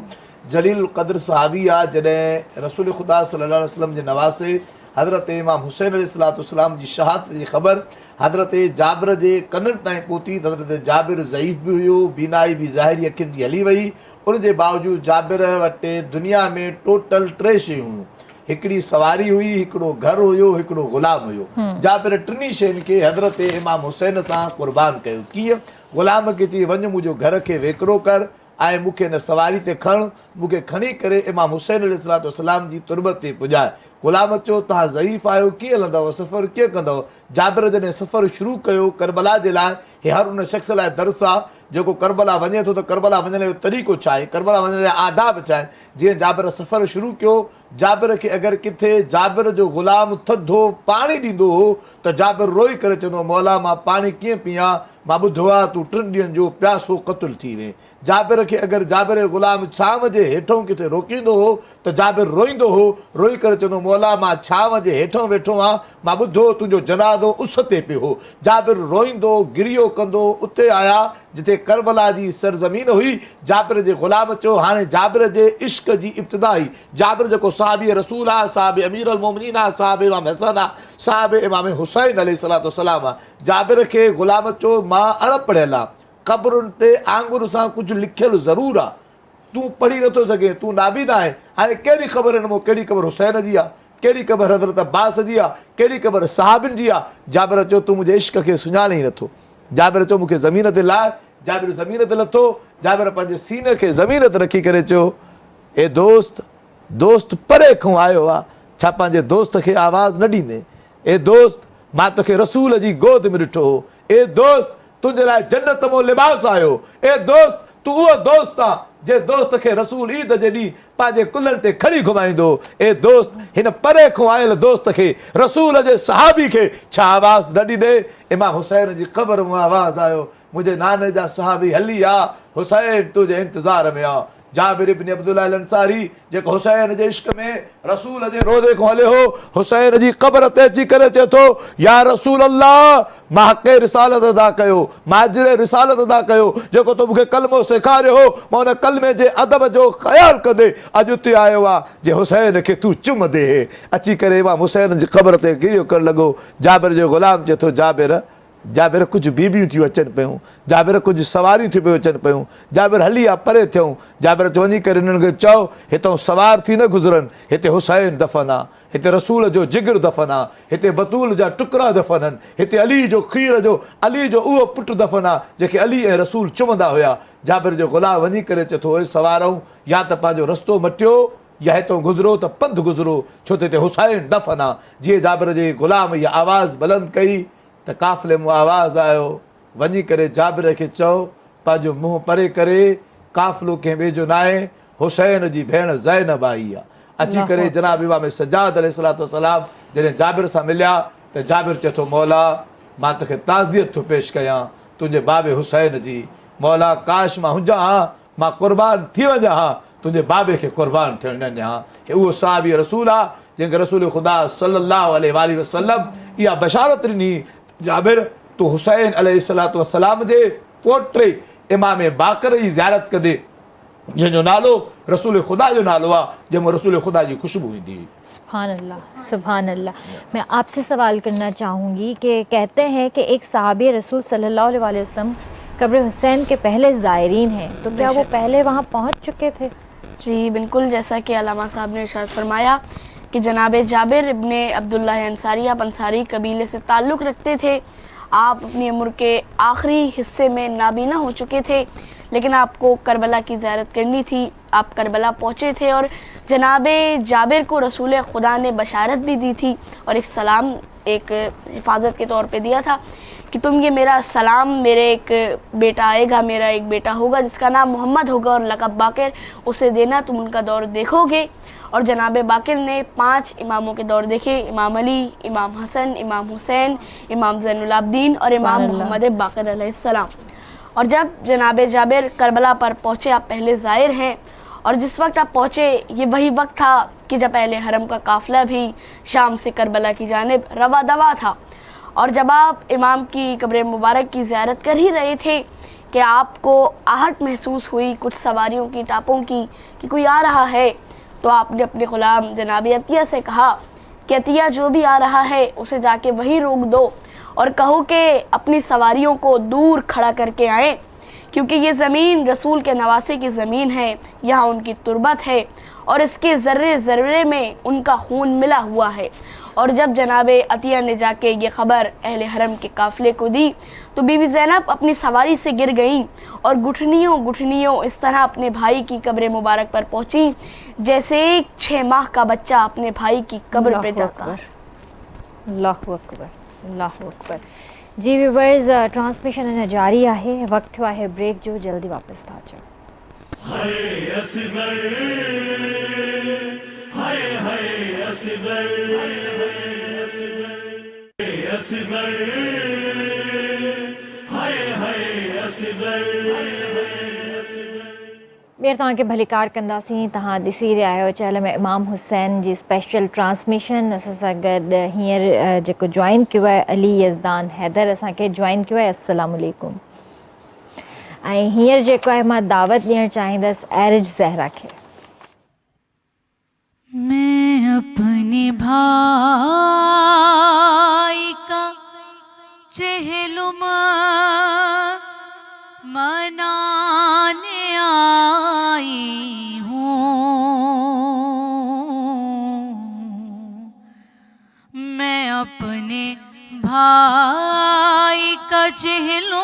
जलील क़द्र सहाबी आहे. जॾहिं रसूल ख़ुदा सल्लल्लाहु अलैहि वसल्लम जे नवासे हज़रत इमाम हुसैन अलैहिस्सलाम जी शहादत जी ख़बर हज़रत जाबिर जे कननि ताईं पहुती. हज़रत जाबिर ज़ईफ़ बि हुयो, बीनाई बि ज़ाहिरी अखियुनि जी हली वई. उन जे बावजूदि जाबिर वटि दुनिया में टोटल 3 शयूं हुयूं. हिकिड़ी सवारी हुई, हिकिड़ो घरु हुयो, हिकिड़ो ग़ुलाम हुयो. जाबिर 3 शयुनि खे हज़रत इमाम हुसैन सां क़ुर्बान कयो. कीअं? ग़ुलाम खे चई वञ मुंहिंजो घर खे वेकिरो कर ऐं मूंखे हिन सवारी ते खण, मूंखे खणी करे इमाम हुसैन अलैहिस्सलाम जी तुरबत ते पुॼाए. ग़ुलाम चयो तव्हां ज़ईफ़ आहियो, कीअं हलंदव, सफ़र कीअं कंदव? जाबिर जॾहिं सफ़र शुरू कयो करबला जे लाइ, हे हर उन शख़्स लाइ दर्स आहे जेको करबला वञे थो त करबला वञण जो तरीक़ो छा आहे, करबला वञण जा आदाब छा आहिनि. जीअं जाबिर सफ़र शुरू कयो, जाबिर खे अगरि किथे जाबिर जो ग़ुलाम थधो पाणी ॾींदो हो त जाबिर रोई करे चवंदो मौला मां पाणी कीअं पीआं, मां ॿुधो आहे तूं 3 ॾींहंनि जो प्यासो क़तलु थी वए. जाबिर खे अगरि जाबिर जो ग़ुलाम छांव जे हेठों किथे रोकींदो हो त जाबिर रोईंदो हो, रोई करे चवंदो मौला मां छांव जे हेठों वेठो आहियां, मां ॿुधो तुंहिंजो जनाज़ो उस ते पियो हो. जाबिर रोईंदो गिरियो कंदो उते आया जिते करबला जी सरज़मीन हुई. जाबिर जे ग़ुलाम चयो हाणे जाबिर जे इश्क जी इब्तिदा हुई. जाबिर जेको साहबी रसूल आहे, साहब अमीर अल मोमिनीन आहे, साहब इमाम हसन आहे, साहब इमाम हुसैन अलैहिस्सलाम आहे. जाबिर खे ग़ुलाम चयो मां अणपढ़ियल आहे, क़बरुनि ते आंगुर सां कुझु लिखियलु ज़रूरु आहे, तूं पढ़ी नथो सघे, तूं नाबीद आहे. हाणे कहिड़ी ख़बर हिन मूं, कहिड़ी ख़बर हुसैन जी आहे, कहिड़ी ख़बर हज़रत अब्बास जी आहे, कहिड़ी ख़बर सहाबिन जी आहे. जाबिर चयो तूं मुंहिंजे इश्क खे सुञाणे ई नथो. जाबिर चयो मूंखे ज़मीन ते लाइ. जाबिर ज़मीन ते लथो. जाबिर पंहिंजे सीने खे ज़मीन ते रखी करे चयो ए दोस्त, दोस्त परे खां आयो आहे, छा पंहिंजे दोस्त खे आवाज़ न ॾींदे? ए दोस्त मां तोखे रसूल जी गोद में ॾिठो हो. ए दोस्त तुंहिंजे लाइ जन्नत मां लिबास आयो. ए दोस्त तूं उहो दोस्त आहे जे दोस्त खे रसूल ईद जे ॾींहुं पंहिंजे कुल्हनि ते खणी घुमाईंदो. ए दोस्त हिन परे खां आयल दोस्त खे, रसूल जे सहाबी खे छा आवाज़ न ॾींदे? इमाम हुसैन जी क़बर मां आवाज़ आयो, मुंहिंजे नाने जा सहाबी हली आहे, हुसैन तुंहिंजे इंतज़ार में आहे. जाबिर इब्न अब्दुल्लाह अल अंसारी जेको हुसैन जे इश्क में रसूल जे रोज़े खां हलियो हो, हुसैन जी क़बर ते अची करे चए थो या रसूल अल्लाह मां हक़ रिसालत अदा कयो, मां अजर रिसालत अदा कयो, जेको तो मूंखे कलमो सेखारियो हो मां उन कलमे जे अदब जो ख़्यालु कंदे अॼु उते आयो आहे जे हुसैन खे तूं चुम दे. अची करे मां हुसैन जी क़बर ते गिरियो करणु लॻो. जाबिर जो ग़ुलाम चए थो जाबिर जाबिर कुछ बीबियूं थियूं अचनि पियूं, जाबिर कुछ सवारियूं थियूं पियूं अचनि पियूं, जाबिर हली आ परे थियूं, जाबिर चो वञी करे उन्हनि खे चओ हितां सवार थी न गुज़रनि, हिते हुसैन दफ़न आहे, हिते रसूल जो जिगर दफ़न आहे, हिते बतूल जा टुकड़ा दफ़न आहिनि, हिते अली जो खीर जो अली जो उहो पुटु दफ़न आहे जेके अली ऐं रसूल चुमंदा हुया। जाबिर जो ग़ुलाम वञी करे चए थो, सवारऊं या त पंहिंजो रस्तो मटियो या हितां गुज़रो त पंधु गुज़रो, छो त हिते हुसैन दफ़न आहे। जीअं जाबिर जे ग़ुलाम इहा आवाज़ बुलंद कई त काफ़िले मां आवाज़ आयो, वञी करे जाबिर खे चओ पंहिंजो मुंहुं परे करे, काफ़िलो कंहिं ॿिए जो न आहे, हुसैन जी भेण ज़ैनब आई आहे। अची करे जनाब इमाम सज्जाद अलैहिस्सलाम जॾहिं जाबिर सां मिलिया त जाबिर चए थो, मौला मां तोखे ताज़ियत थो पेश कयां तुंहिंजे बाबे हुसैन जी। मौला काश मां हुजां हा, मां क़ुर्बान थी वञा हा, तुंहिंजे बाबे खे क़ुर्बान थियण न ॾियां। हे उहो साहबी रसूल आहे जंहिंखे रसूल ख़ुदा सल्लल्लाहु अलैहि वसल्लम इहा बशारत ॾिनी, जाबिर तूं हुसैन अलैहिस्सलाम जे पोटे इमाम बाकर जी ज़ियारत कंदे, जंहिंजो नालो रसूल ख़ुदा जो नालो आहे, जंहिंमें रसूल ख़ुदा जी खुशबू ईंदी हुई। सुभान अल्लाह, सुभान अल्लाह। मैं आपसे सवाल करना चाहूँगी कि कहते हैं कि एक साहबी रसूल सल्लल्लाहु अलैहि वसल्लम कब्र हुसैन के पहले ज़ायरीन हैं, तो क्या वो पहले वहाँ पहुँच चुके थे? जी बिल्कुल, जैसा कि अल्लामा साहब ने इरशाद फरमाया कि जनाब जाबिर इब्ने अब्दुल्लाह अंसारी आप अंसारी कबीले से ताल्लुक़ रखते थे। आप अपनी उम्र के आखिरी हिस्से में नाबीना हो चुके थे, लेकिन आपको करबला की ज़ियारत करनी थी। आप करबला पहुँचे थे और जनाब जाबिर को रसूल खुदा ने बशारत भी दी थी और एक सलाम एक हिफाजत के तौर पे दिया था कि तुम ये मेरा सलाम, मेरे एक बेटा आएगा, मेरा एक बेटा होगा जिसका नाम मोहम्मद होगा और लक़ब बाकर, उसे देना, तुम उनका दौर देखोगे। और जनाब बाकर ने 5 इमामों के दौर देखे, इमाम अली, इमाम हसन, इमाम हुसैन, इमाम ज़ैनुल आबिदीन और इमाम मोहम्मद बाकर अलैहिस्सलाम। और जब जनाब जाबिर करबला पर पहुँचे, आप पहले ज़ाहिर हैं, और जिस वक्त आप पहुँचे ये वही वक्त था कि जब अहले हरम का काफ़िला भी शाम से करबला की जानिब रवा दवा था। और जब आप इमाम की कब्र मुबारक की ज़ियारत कर ही रहे थे कि आपको आहट महसूस हुई कुछ सवारियों की, टापों की, कि कोई आ रहा है, तो आपने अपने ग़ुलाम जनाब अतिया से कहा कि अतिया जो भी आ रहा है उसे जाके वहीं रोक दो और कहो कि अपनी सवारियों को दूर खड़ा करके आएँ, क्योंकि ये ज़मीन रसूल के नवासे की ज़मीन है, यहाँ उनकी तुरबत है और इसके ज़र्रे ज़र्रे में उनका खून मिला हुआ है। और जब जनाब अतिया ने जाके ये ख़बर अहले हरम के काफ़िले को दी तो बीबी ज़ैनब अपनी सवारी से गिर गईं और घुटनियों इस तरह अपने भाई की कब्र मुबारक पर पहुँची जैसे एक 6 माह का बच्चा अपने भाई की कब्र पे जाता है। अल्लाहु अकबर, अल्लाहु अकबर। जी व्यूअर्स, ट्रांसमिशन अञा जारी आहे, वक्त थियो आहे ब्रेक जो, जल्दी वापस था अचो। हाय असगर, हाय हाय असगर, असगर, हाय हाय असगर। ॿीहर तव्हांखे भलीकार कंदासीं। तव्हां ॾिसी रहिया आहियो चहल में इमाम हुसैन जी स्पेशल ट्रांसमिशन। असां सां गॾु हींअर जेको जॉइन कयो आहे अली यज़दान हैदर असांखे जॉइन कयो आहे। अस्सलामु अलैकुम। ऐं हींअर जेको आहे मां दावत ॾियणु चाहींदसि एरिज ज़हरा खे। मैं अपने भाई का चहलुमा मनाने आई हूँ, मैं अपने भाई का चहलुम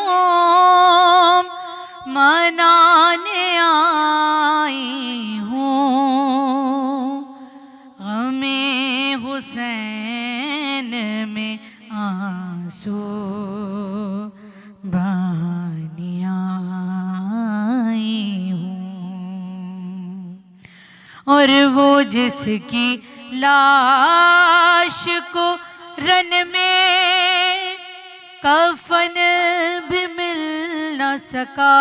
मनाने आई हूँ, गमे हुसैन में आंसू बहाने आई हूँ। और वो जिसकी लाश को रन में कफन भी मिल न सका,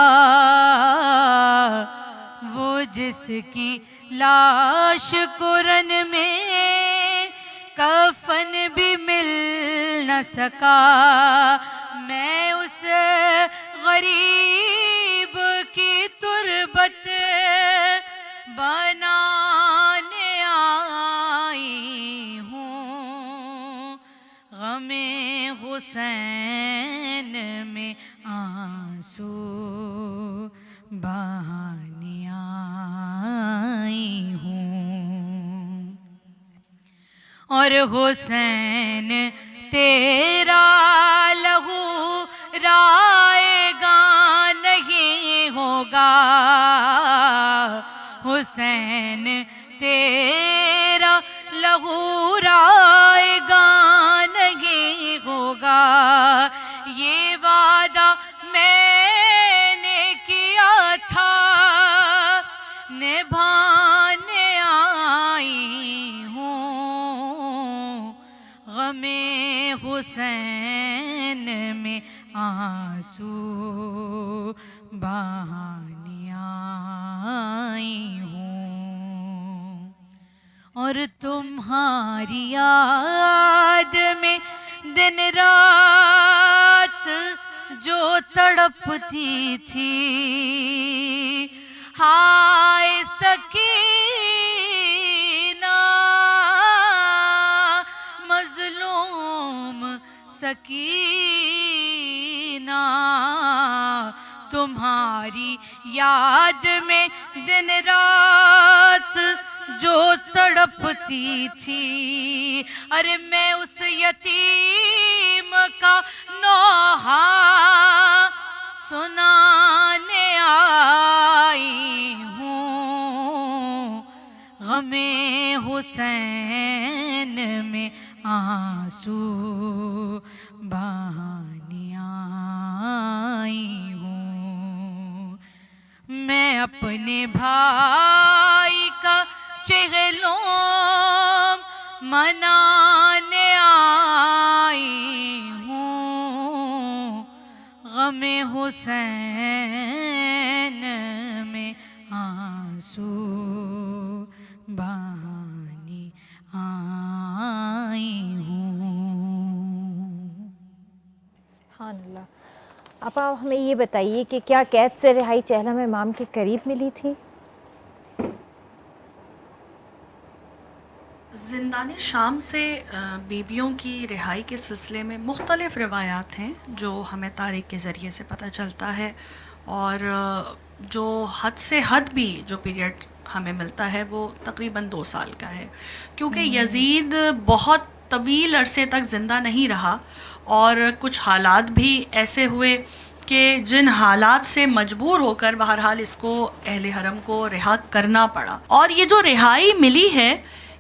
वो जिसकी लाश को रन में कफन भी मिल न सका, मैं उस गरीब की तुरबत बनाने आई हूँ, गमे حسین میں آنسو بہانے آئی ہوں، اور حسین تیرا لہو رائے گا نہیں ہوگا، حسین تیرا لہو رائے گا نہیں ہوگا، یہ وعدہ میں نے کیا تھا نبھانے آئی ہوں، غم حسین میں آنسو بہانے آئی ہوں، اور تمہاری یاد میں دن رات جو تڑپتی تھی، ہائے سکینہ مظلوم سکینہ، تمہاری یاد میں دن رات جو تڑپتی تھی، ارے میں اس یتیم کا نوحہ سنانے آئی ہوں، غم حسین میں آنسو بہانے آئی ہوں، میں اپنے بھائی کا چہلم منانے آئی ہوں، غم حسین میں آنسو بہانے آئی ہوں۔ سبحان اللہ۔ اب آپ ہمیں یہ بتائیے کہ کیا قید سے رہائی چہلم امام کے قریب ملی تھی؟ زندان شام سے بیبیوں کی رہائی کے سلسلے میں مختلف روایات ہیں جو ہمیں تاریخ کے ذریعے سے پتہ چلتا ہے، اور جو حد سے حد بھی جو پیریڈ ہمیں ملتا ہے وہ تقریباً 2 سال کا ہے، کیونکہ یزید بہت طویل عرصے تک زندہ نہیں رہا، اور کچھ حالات بھی ایسے ہوئے کہ جن حالات سے مجبور ہو کر بہرحال اس کو اہل حرم کو رہا کرنا پڑا، اور یہ جو رہائی ملی ہے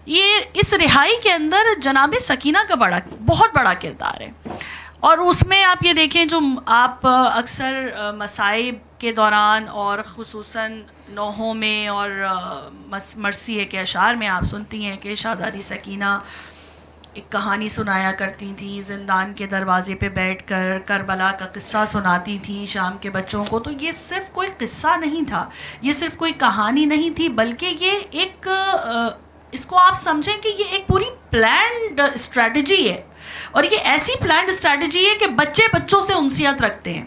یہ اس رہائی کے اندر جناب سکینہ کا بہت بڑا کردار ہے، اور اس میں آپ یہ دیکھیں جو آپ اکثر مصائب کے دوران اور خصوصاً نوحوں میں اور مرثیے کے اشعار میں آپ سنتی ہیں کہ شہزادی سکینہ ایک کہانی سنایا کرتی تھیں، زندان کے دروازے پہ بیٹھ کر کربلا کا قصہ سناتی تھیں شام کے بچوں کو۔ تو یہ صرف کوئی قصہ نہیں تھا، یہ صرف کوئی کہانی نہیں تھی، بلکہ یہ ایک اس کو آپ سمجھیں کہ یہ ایک پوری پلانڈ اسٹریٹجی ہے، اور یہ ایسی پلانڈ اسٹریٹجی ہے کہ بچے بچوں سے انسیت رکھتے ہیں،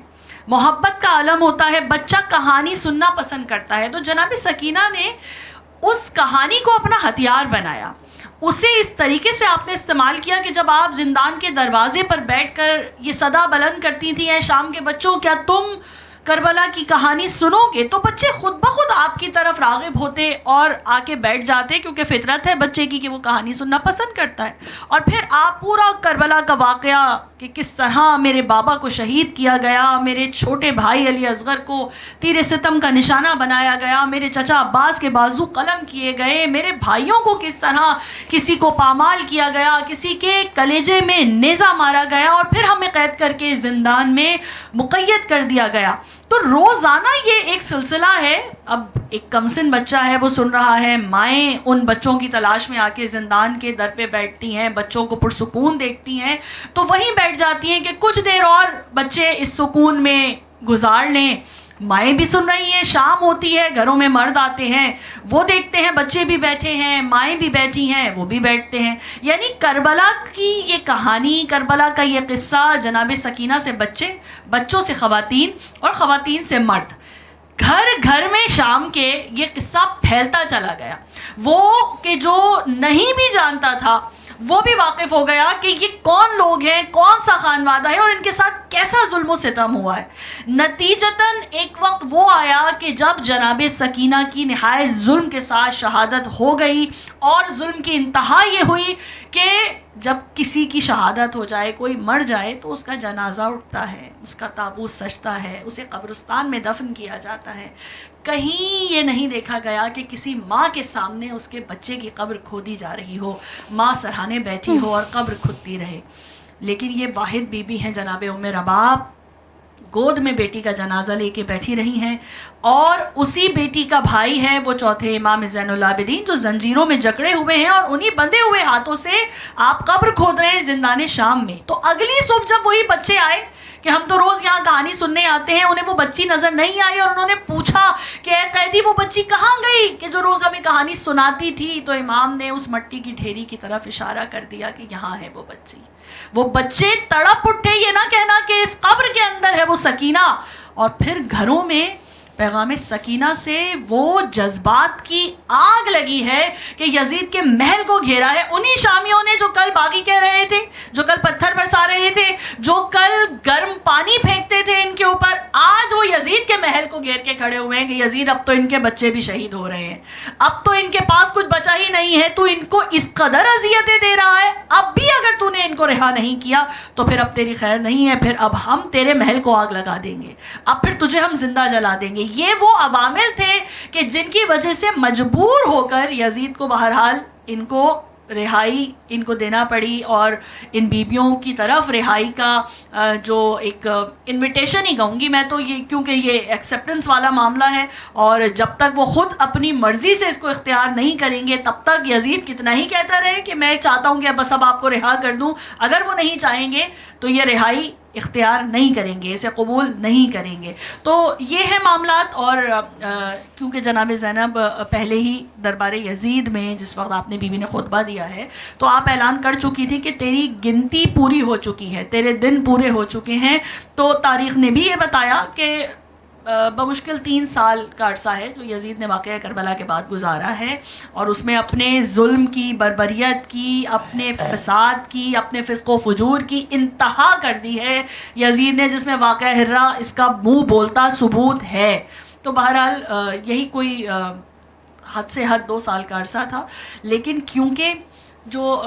محبت کا عالم ہوتا ہے، بچہ کہانی سننا پسند کرتا ہے۔ تو جناب سکینہ نے اس کہانی کو اپنا ہتھیار بنایا، اسے اس طریقے سے آپ نے استعمال کیا کہ جب آپ زندان کے دروازے پر بیٹھ کر یہ صدا بلند کرتی تھیں، اے شام کے بچوں کیا تم کربلا کی کہانی سنو گے، تو بچے خود بخود آپ کی طرف راغب ہوتے اور آ کے بیٹھ جاتے، کیونکہ فطرت ہے بچے کی کہ وہ کہانی سننا پسند کرتا ہے۔ اور پھر آپ پورا کربلا کا واقعہ کہ کس طرح میرے بابا کو شہید کیا گیا، میرے چھوٹے بھائی علی اصغر کو تیر ستم کا نشانہ بنایا گیا، میرے چچا عباس کے بازو قلم کیے گئے، میرے بھائیوں کو کس طرح کسی کو پامال کیا گیا، کسی کے کلیجے میں نیزہ مارا گیا، اور پھر ہمیں قید کر کے زندان میں مقید کر دیا گیا۔ تو روزانہ یہ ایک سلسلہ ہے۔ اب ایک کمسن بچہ ہے وہ سن رہا ہے، مائیں ان بچوں کی تلاش میں آ کے زندان کے در پہ بیٹھتی ہیں، بچوں کو پرسکون دیکھتی ہیں، تو وہیں بیٹھ جاتی ہیں کہ کچھ دیر اور بچے اس سکون میں گزار لیں۔ مائیں بھی سن رہی ہیں، شام ہوتی ہے، گھروں میں مرد آتے ہیں، وہ دیکھتے ہیں بچے بھی بیٹھے ہیں، مائیں بھی بیٹھی ہیں، وہ بھی بیٹھتے ہیں۔ یعنی کربلا کی یہ کہانی، کربلا کا یہ قصہ جناب سکینہ سے بچے، بچوں سے خواتین اور خواتین سے مرد، گھر گھر میں شام کے یہ قصہ پھیلتا چلا گیا۔ وہ کہ جو نہیں بھی جانتا تھا وہ بھی واقف ہو گیا کہ یہ کون لوگ ہیں, کون سا خانوادہ ہے اور ان کے ساتھ کیسا ظلم و ستم ہوا ہے. نتیجتاً ایک وقت وہ آیا کہ جب جناب سکینہ کی نہایت ظلم کے ساتھ شہادت ہو گئی, اور ظلم کی انتہا یہ ہوئی کہ جب کسی کی شہادت ہو جائے, کوئی مر جائے, تو اس کا جنازہ اٹھتا ہے, اس کا تابوت سجتا ہے, اسے قبرستان میں دفن کیا جاتا ہے. کہیں یہ نہیں دیکھا گیا کہ کسی ماں کے سامنے اس کے بچے کی قبر کھودی جا رہی ہو, ماں سرہانے بیٹھی ہو اور قبر کھدتی رہے. لیکن یہ واحد بی بی ہیں جناب ام رباب, گود میں بیٹی کا جنازہ لے کے بیٹھی رہی ہیں, اور اسی بیٹی کا بھائی ہے وہ چوتھے امام زین العابدین جو زنجیروں میں جکڑے ہوئے ہیں, اور انہی بندھے ہوئے ہاتھوں سے آپ قبر کھود رہے ہیں زندان شام میں. تو اگلی صبح جب وہی بچے آئے کہ ہم تو روز یہاں کہانی سننے آتے ہیں, انہیں وہ بچی نظر نہیں آئی, اور انہوں نے پوچھا کہ اے قیدی وہ بچی کہاں گئی کہ جو روز ہمیں کہانی سناتی تھی؟ تو امام نے اس مٹی کی ڈھیری کی طرف اشارہ کر دیا کہ یہاں ہے وہ بچی. وہ بچے تڑپ اٹھے, یہ نہ کہنا کہ اس قبر کے اندر ہے وہ سکینہ. اور پھر گھروں میں پیغام سکینہ سے وہ جذبات کی آگ لگی ہے کہ یزید کے محل کو گھیرا ہے. انہی شامیوں نے جو کل باغی کہہ رہے تھے, جو کل پتھر برسا رہے تھے, جو کل گرم پانی پھینکتے تھے ان کے اوپر, آج وہ یزید کے محل کو گھیر کے کھڑے ہوئے ہیں کہ یزید اب تو ان کے بچے بھی شہید ہو رہے ہیں, اب تو ان کے پاس کچھ بچا ہی نہیں ہے, تو ان کو اس قدر اذیتیں دے رہا ہے, اب بھی اگر تو نے ان کو رہا نہیں کیا تو پھر اب تیری خیر نہیں ہے, پھر اب ہم تیرے محل کو آگ لگا دیں گے, اب پھر تجھے ہم زندہ جلا دیں گے. یہ وہ عوامل تھے کہ جن کی وجہ سے مجبور ہو کر یزید کو بہرحال ان کو رہائی ان کو دینا پڑی, اور ان بیبیوں کی طرف رہائی کا جو ایک انویٹیشن ہی کہوں گی میں تو یہ, کیونکہ یہ ایکسیپٹنس والا معاملہ ہے, اور جب تک وہ خود اپنی مرضی سے اس کو اختیار نہیں کریں گے تب تک یزید کتنا ہی کہتا رہے کہ میں چاہتا ہوں کہ بس اب آپ کو رہا کر دوں, اگر وہ نہیں چاہیں گے تو یہ رہائی اختیار نہیں کریں گے, اسے قبول نہیں کریں گے. تو یہ ہے معاملات. اور کیونکہ جناب زینب پہلے ہی دربار یزید میں جس وقت آپ نے بیوی نے خطبہ دیا ہے تو آپ اعلان کر چکی تھی کہ تیری گنتی پوری ہو چکی ہے, تیرے دن پورے ہو چکے ہیں. تو تاریخ نے بھی یہ بتایا کہ بمشکل 3 سال کا عرصہ ہے جو یزید نے واقعہ کربلا کے بعد گزارا ہے, اور اس میں اپنے ظلم کی, بربریت کی, اپنے فساد کی, اپنے فسق و فجور کی انتہا کر دی ہے یزید نے, جس میں واقعہ ہرہ اس کا منہ بولتا ثبوت ہے. تو بہرحال یہی کوئی حد سے حد 2 سال کا عرصہ تھا. لیکن کیونکہ جو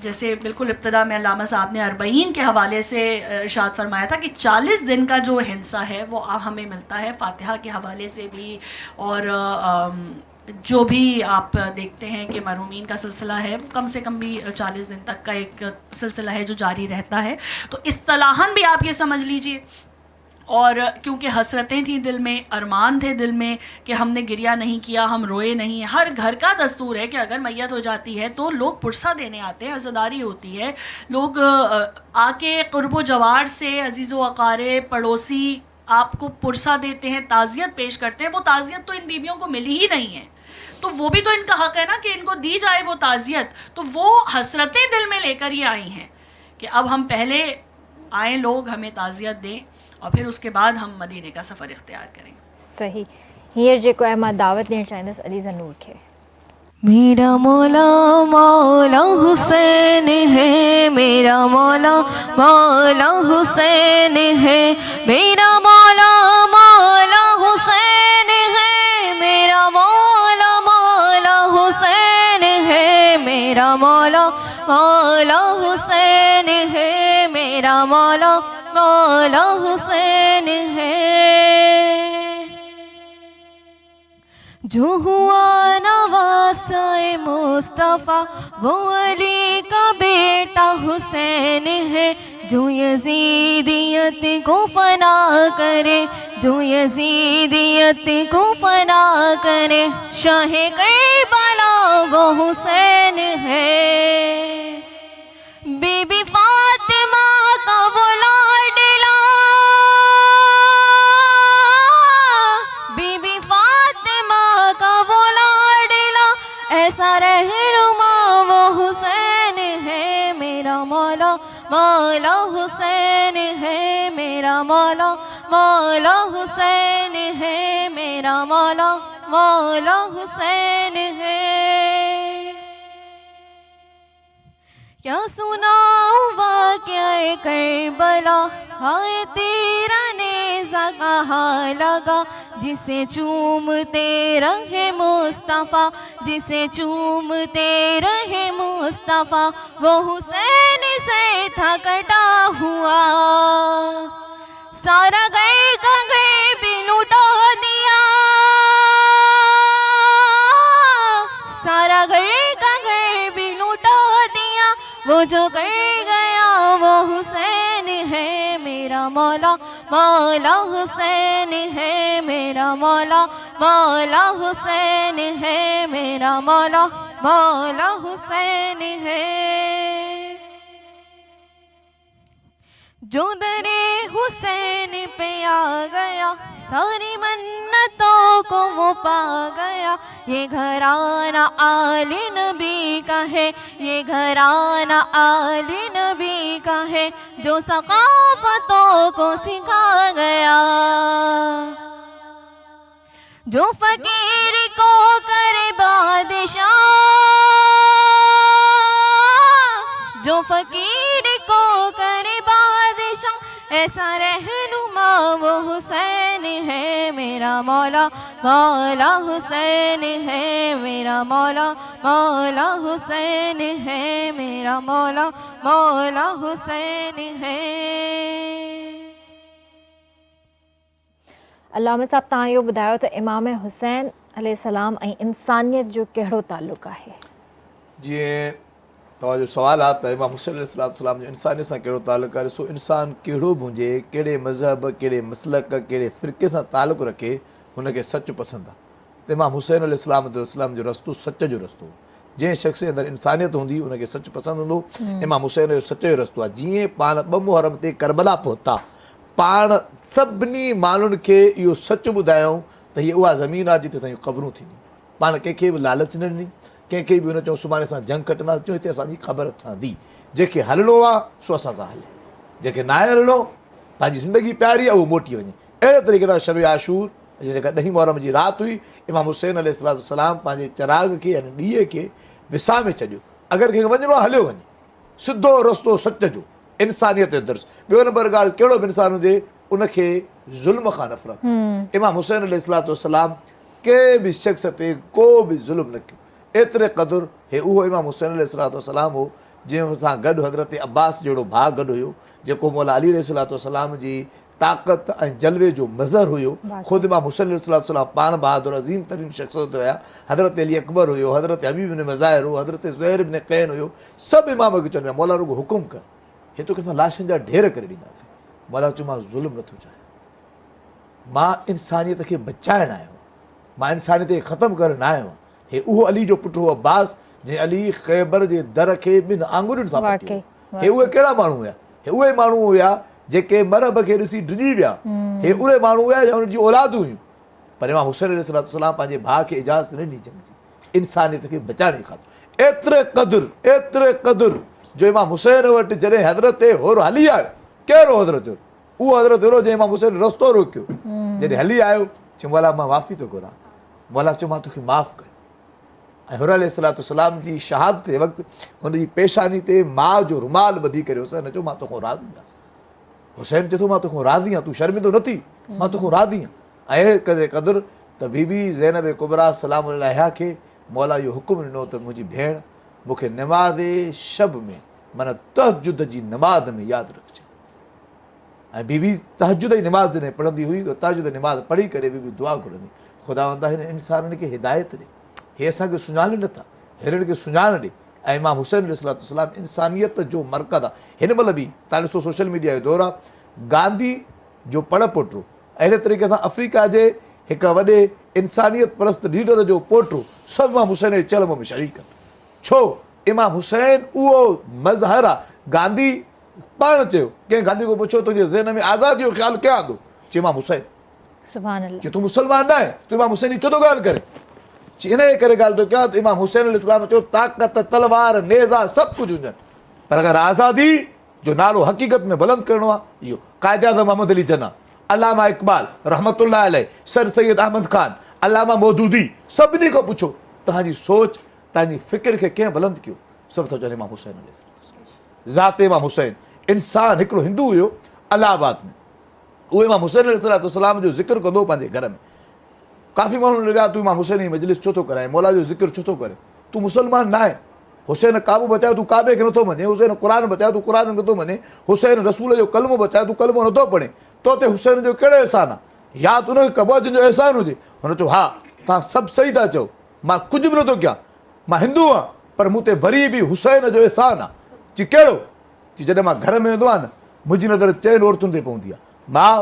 جیسے بالکل ابتدا میں علامہ صاحب نے 40 کے حوالے سے ارشاد فرمایا تھا کہ 40 دن کا جو ہنسا ہے وہ ہمیں ملتا ہے فاتحہ کے حوالے سے بھی, اور جو بھی آپ دیکھتے ہیں کہ مرحومین کا سلسلہ ہے وہ کم سے کم بھی 40 دن تک کا ایک سلسلہ ہے جو جاری رہتا ہے. تو اصطلاحاً بھی آپ یہ سمجھ لیجئے. اور کیونکہ حسرتیں تھیں دل میں, ارمان تھے دل میں کہ ہم نے گریہ نہیں کیا, ہم روئے نہیں. ہر گھر کا دستور ہے کہ اگر میت ہو جاتی ہے تو لوگ پرسہ دینے آتے ہیں, عزاداری ہوتی ہے, لوگ آ کے قرب و جوار سے عزیز و اقارب پڑوسی آپ کو پرسہ دیتے ہیں, تعزیت پیش کرتے ہیں. وہ تعزیت تو ان بیویوں کو ملی ہی نہیں ہے, تو وہ بھی تو ان کا حق ہے نا کہ ان کو دی جائے وہ تعزیت. تو وہ حسرتیں دل میں لے کر یہ آئی ہیں کہ اب ہم پہلے آئیں, لوگ ہمیں تعزیت دیں, اور پھر اس کے بعد ہم مدینے کا سفر اختیار کریں. صحیح. ہیر جے کو احمد دعوت دین چاہیے علی زنور کے. میرا مولا مولا حسین ہے, میرا مولا مولا حسین ہے, میرا مولا مولا حسین ہے, میرا مولا مولا حسین ہے, میرا مولا مولا حسین ہے, میرا مولا مولا حسین ہے. جو ہوا نواسۂ مصطفیٰ وہ علی کا بیٹا حسین ہے, جو یزیدیت کو فنا کرے, جو یزیدیت کو فنا کرے, شاہ کربلا وہ حسین ہے. بی بی فاطمہ کا وہ لاڈلا, بی بی فاطمہ کا وہ لاڈلا, ایسا رہنما وہ حسین ہے, میرا مولا مولا حسین ہے, میرا مولا مولا حسین ہے, میرا مولا مولا حسین ہے. کیا سناؤں واقعہ کربلا، ہائے تیرا نیزہ کہاں لگا، جسے چومتے رہے مصطفیٰ، جسے چومتے رہے مصطفیٰ، وہ حسین سے تھا کٹا ہوا، سارا گئے کا گئے بھی لٹا دیا، سارا گئے کا گئے بھی لٹا دیا، وہ جو کر گیا وہ حسین ہے میرا مولا، مولا حسین ہے میرا مولا، مولا حسین ہے میرا مولا، مولا حسین ہے۔ جو درے حسین پہ آ گیا، ساری منتوں کو وہ پا گیا، یہ گھرانہ آل نبی کا ہے، یہ گھرانہ آل نبی کا ہے، جو ثقافتوں کو سکھا گیا، جو فقیر کو کرے بادشاہ، جو فقیر کو کرے بادشاہ، ایسا رہنما وہ حسین ہے میرا مولا، مولا حسین ہے میرا مولا، مولا حسین ہے میرا مولا، مولا حسین ہے۔ علامہ صاحب तव्हां इहो ॿुधायो त इमाम हुसैन अलैहिस्सलाम ऐं इंसानियत जो कहिड़ो ताल्लुक़ आहे? जीअं तव्हांजो सुवालु आहे त इमाम हुसैन अलैहिस्सलाम जो इंसानियत सां कहिड़ो ताल्लुक़ आहे, ॾिसो इंसानु कहिड़ो बि हुजे, कहिड़े मज़हब, कहिड़े मसलक, कहिड़े फ़िरक़े सां ताल्लुक़ रखे, हुनखे सचु पसंदि आहे। त इमाम हुसैन अलैहिस्सलाम जो रस्तो सच जो रस्तो हो। जंहिं शख़्स जे अंदरि इंसानियत हूंदी उनखे सचु पसंदि हूंदो। इमाम हुसैन जो सच जो रस्तो आहे। जीअं पाण 2 मुहर्रम ते करबला पहुता, पाण सभिनी माण्हुनि खे इहो सचु ॿुधायूं त हीअ उहा ज़मीन आहे जिते असांजी क़बरूं थींदियूं। पाण कंहिंखे बि लालच न ॾिनी, कंहिंखे बि हुन चयो सुभाणे असां जंग कटंदासीं, चयो हिते असांजी ख़बर ठहंदी, जंहिंखे हलणो आहे सो असां सां हले, जंहिंखे न आहे हलणो, पंहिंजी ज़िंदगी प्यारी आहे उहो मोटी वञे। अहिड़े तरीक़े सां शब आशूर जेका 10 मुहर्रम जी राति हुई, इमाम हुसैन अलैहिस्सलाम पंहिंजे चिराग खे यानी ॾीए खे विसा में छॾियो। अगरि कंहिंखे वञिणो आहे हलियो वञे, सिधो रस्तो सच जो, इंसानियत जो दर्स। ॿियो नंबर ॻाल्हि, कहिड़ो बि इंसानु हुजे उनखे ज़ुल्म खां नफ़रत। इमाम हुसैन अलैहिस्सलाम कंहिं बि शख़्स ते को बि ज़ुल्म न कयो। एतिरे क़दुरु हे उहो इमाम हुसैन अलैहिस्सलाम हो जंहिं सां गॾु हज़रत अब्बास जहिड़ो भाउ गॾु हुयो, जेको मौला अली अलैहिस्सलाम जी ताक़त ऐं जलवे जो मज़हर हुयो। ख़ुदि इमाम हुसैन अलैहिस्सलाम पाण बहादुर अज़ीम तरीन शख़्सियत हुया। हज़रत अली अकबर हुयो, हज़रत हबीब इब्न मज़ाहिर हो, हज़रत ज़ुहैर इब्न क़ैन हुयो। सभु इमाम खे चवंदा मौला रुगो हुकुम कर, हे तोखे असां लाशनि जा ढेर करे ॾींदासीं। मौला चयो मां ज़ुल्म नथो चाहियां, मां इंसानियत खे बचाइणु आयो आहियां, मां इंसानियत खे ख़तमु करणु न आयो आहियां। हे उहो अली जो पुटु हो अब्बास, जंहिं अली ख़ैबर जे दर खे 2 आंगुरियुनि सां पटियो। हे उहे कहिड़ा माण्हू हुया? हे उहे माण्हू हुया जेके मरब खे ॾिसी डिॼी विया। हे उहे माण्हू हुया जो हुननि जी औलादूं हुयूं। पर इमाम हुसैन अलैहिस्सलाम पंहिंजे भाउ खे इजाज़त न ॾिनी जंग जी, इंसानियत खे बचाइण जी ख़ातिर। एतिरे क़दुरु जो इमाम हुसैन वटि जॾहिं हज़रत हुर हली आयो, कहिड़ो हज़रत हुयो? उहो हज़रत हुयो जंहिं इमाम हुसैन रस्तो रोकियो। जॾहिं हली आयो, चयो मौला मां माफ़ी थो घुरां। मौला चयो मां तोखे माफ़ु कयो। ऐं हुर अलैहिस्सलाम जी शहादत जे वक़्तु हुनजी पेशानी ते माउ जो रुमाल ॿधी करे हुसैन चयो मां तोखां राज़ी आहियां। हुसैन चए थो मां तोखां राज़ी आहियां, तूं शर्मिंदो न थी, मां तोखां राज़ी आहियां। ऐं अहिड़े क़दुरु त बीबी ज़ैनब कुबरा सलाम अलैहा खे मौला इहो हुकुम ॾिनो त मुंहिंजी भेण मूंखे नमाज़ शब में माना तहजुद जी नमाज़ में यादि रखिजे। ऐं बीबी तहजुद जी नमाज़ जॾहिं पढ़ंदी हुई त तहजुद नमाज़ पढ़ी करे बीबी दुआ घुरंदी, ख़ुदावंदा हिन इंसाननि खे हिदायत ॾे, हे असांखे सुञाणे नथा, हिननि खे सुञाण ॾे। ऐं इमाम हुसैन अलैहिस्सलाम इंसानियत जो मरकज़ आहे। हिन महिल बि तव्हां ॾिसो सोशल मीडिया जो दौरु आहे, गांधी जो पड़ पोटो, अहिड़े तरीक़े सां अफ्रीका जे हिकु वॾे इंसानियत परस्त लीडर जो पोटो सभु इमाम हुसैन जे चलम में शरीक आहिनि। छो? इमाम हुसैन उहो मज़हर आहे। गांधी पाण चयो, कंहिं गांधी को पुछो तुंहिंजे ज़हन में आज़ादी जो ख़्यालु कया आंदो? चयो इमाम हुसैन। सुभान अल्लाह। चयो तूं मुस्लमान न आहे, तूं इमाम हुसैन जी छो थो ॻाल्हि करे? इन जे करे ॻाल्हि थो कयां त इमाम हुसैन अलैहिस्सलाम चयो ताक़त, तलवार, नेज़ा सभु कुझु हुजनि, पर अगरि आज़ादी जो नालो हक़ीक़त में बुलंद करिणो आहे, इहो क़ाइद आज़म मोहम्मद अली जना, अलामा इक़बाल रहमतुल्लाह अलैह, सर सैयद अहमद ख़ान, अलामा मौदूदी, सभिनी खां पुछो तव्हांजी सोच, तव्हांजी फ़िक्र खे कंहिं बुलंद कयो? सभु था चवनि इमाम हुसैन अलैहिस्सलाम। ज़ात इमाम हुसैन। इंसान हिकिड़ो हिंदू हुयो अलाहाबाद में, उहो इमाम हुसैन अलैहिस्सलाम जो ज़िक्र कंदो पंहिंजे घर में। काफ़ी माण्हू लॻा तूं इमाम हुसैन जी मजलिस छो थो कराए, मौला जो ज़िक्र छो थो करे, तूं मुसलमान न आहे। हुसैन काबो बचायो तूं काबे खे नथो मञे, हुसैन क़ुरान बचायो तूं क़ुरान नथो मञे, हुसैन रसूल जो कलमो बचायो तूं कलमो नथो पढ़े, तो ते हुसैन जो कहिड़ो अहसान आहे? या त उनखे कबो जंहिंजो अहसान हुजे। हुन चयो हा तव्हां सभु सही था चओ, मां कुझु बि नथो कयां, मां हिंदू आहियां, पर मूं ते वरी बि हुसैन जो अहसान आहे। चई कहिड़ो? चई जॾहिं मां घर में वेंदो आहियां न, मुंहिंजी नज़र चइनि औरतुनि ते पवंदी आहे, माउ,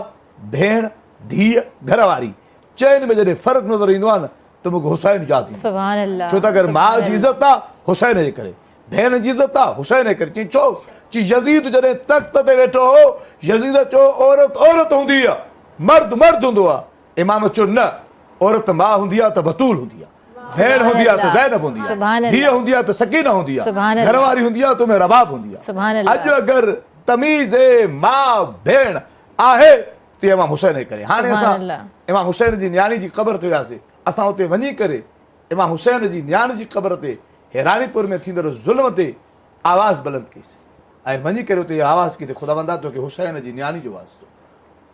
भेण, धीअ, घरवारी, चइनि में जॾहिं फ़र्क़ु नज़र ईंदो आहे न त मूंखे हुसैन यादि ईंदो। सुभान अल्लाह। छो त अगरि माउ जी इज़त आहे हुसैन जे करे, भेण जी इज़त आहे हुसैन जे करे। चई छो? चई यज़ीद जॾहिं तख़्त ते वेठो हो, यज़ीद चयो औरत औरत हूंदी आहे, मर्द मर्द हूंदो आहे। इमाम चयो न, औरत माउ हूंदी आहे त बतूल हूंदी आहे, भेण हूंदी आहे त ज़ैनब हूंदी आहे, धीअ हूंदी आहे त सकीना हूंदी आहे, घरवारी हूंदी आहे त उनमें रबाब हूंदी आहे। अॼु अगरि तमीज़ माउ भेण आहे त इमाम हुसैन जे करे। हाणे असां इमाम हुसैन जी न्याणी जी क़बर ते वियासीं, असां उते वञी करे इमाम हुसैन जी न्याणी जी क़बर ते हैरानीपुर में थींदड़ ज़ुल्म ते आवाज़ बुलंद कईसीं ऐं वञी करे उते आवाज़ कई त ख़ुदावंदा तोखे हुसैन जी न्याणी जो वास्तो,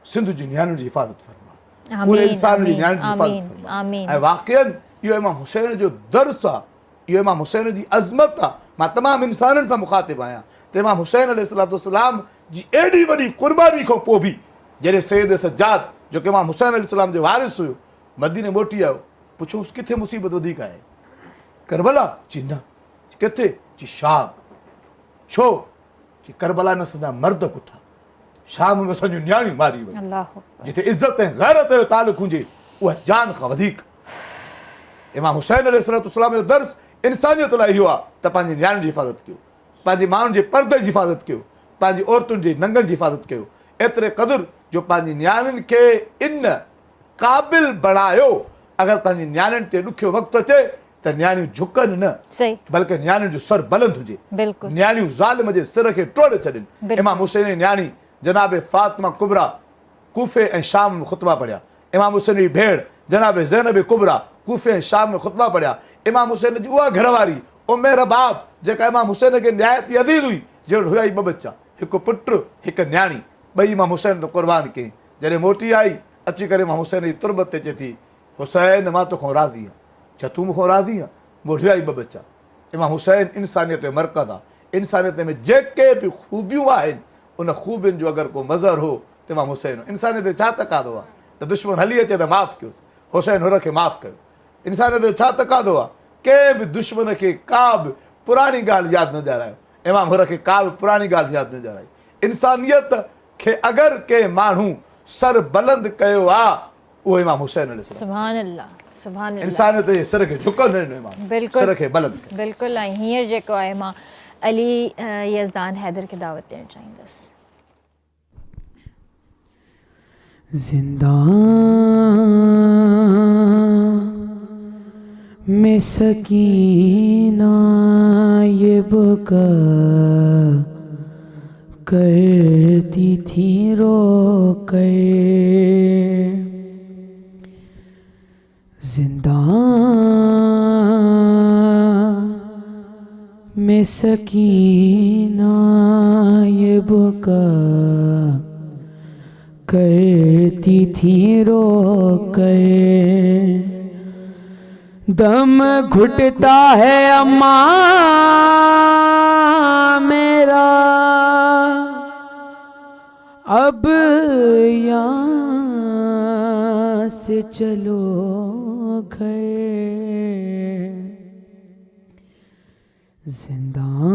सिंध जी न्याणियुनि जी हिफ़ाज़त फरमा, पूरे इंसान जी न्याणी जी हिफ़ाज़त फरमा। ऐं वाक़िअनि इहो इमाम हुसैन जो दर्स आहे, इहो इमाम हुसैन जी अज़मत आहे। मां तमामु इंसाननि सां मुखातिब आहियां त इमाम हुसैन अलैहिस्सलाम जी एॾी वॾी कुर्बानी खां पोइ बि जॾहिं सैयद सज्जाद जेको इमाम हुसैन अलैहिस्सलाम जो वारिस हुयो मदीने मोटी आयो, पुछोसि किथे मुसीबत वधीक आहे? करबला? चई न। किथे? चई शाम। छो? चई करबला में असांजा मर्द कुठा, शाम में असांजूं न्याणियूं मारी वयूं। जिथे इज़त ऐं गैरत जो तालुक़ु हुजे उहा जान खां वधीक। इमाम हुसैन अलैहिस्सलाम जो दर्स इंसानियत लाइ इहो आहे त पंहिंजी न्याणियुनि जी हिफ़ाज़त कयो, पंहिंजे माण्हुनि जे पर्दे जी हिफ़ाज़त कयो, पंहिंजी औरतुनि जे नंगनि जी हिफ़ाज़त कयो, एतिरे क़दुरु जो पंहिंजी न्याणियुनि खे इन क़ाबिल बणायो अगरि तव्हांजी न्याणियुनि ते ॾुखियो वक़्तु अचे त न्याणियूं झुकनि न, बल्कि न्याणियुनि जो सर बुलंद हुजे, न्याणियूं ज़ालिम जे सिर खे टोड़े छॾनि। इमाम हुसैन जी न्याणी जनाब फातिमा कुबरा कूफ़े ऐं शाम में ख़ुतबा पढ़िया। इमाम हुसैन जी भेण जनाब ज़ैनब कुबरा कूफ़े ऐं शाम में ख़ुतबा पढ़िया। इमाम हुसैन जी उहा घरवारी उमैर बाब जेका इमाम हुसैन खे निहायत अज़ीज़ हुई, जहिड़ो हुया ई ॿ बच्चा, हिकु पुटु हिकु न्याणी, ॿई इमाम हुसैन ते क़ुर्बान कयईं। जॾहिं मोटी आई अची करे इमाम हुसैन जी तुरबत ते चए थी हुसैन मां तोखां राज़ी आहियां। छा तूं मूंखां राज़ी आहीं? मूं वटि हुया ई ॿ बच्चा। इमाम हुसैन इंसानियत जो मर्कज़ आहे, इंसानियत में जेके बि ख़ूबियूं आहिनि उन ख़ूबियुनि जो अगरि को मज़र हो त इमाम हुसैन। इंसानियत जो छा तक़ादो आहे त दुश्मन हली अचे त माफ़ु कयोसि, हुसैन हुन खे माफ़ु कयो। इंसानियत जो छा तक़ादो आहे? कंहिं बि दुश्मन खे का बि पुराणी ॻाल्हि यादि न ॾियारायो, इमाम हुन खे का बि पुराणी ॻाल्हि यादि न ॾियाराई। इंसानियत खे अगरि कंहिं माण्हू सर बुलंद कयो आहे उहो इमाम हुसैन अलैहिस्सलाम। इंसानियत जे सिर खे झुकंदो इमाम, सिर खे बुलंद कयो। बिल्कुलु। ऐं हींअर जेको आहे मां अली यज़दान हैदर खे दावत ॾियणु चाहींदसि। जिंदां में सकीना ये बुका करती थी रो कर, जिंदां में सकीना ये बुका करती थी रो कर, दम घुटता है अम्मा मेरा अब यहाँ से चलो घर, जिंदां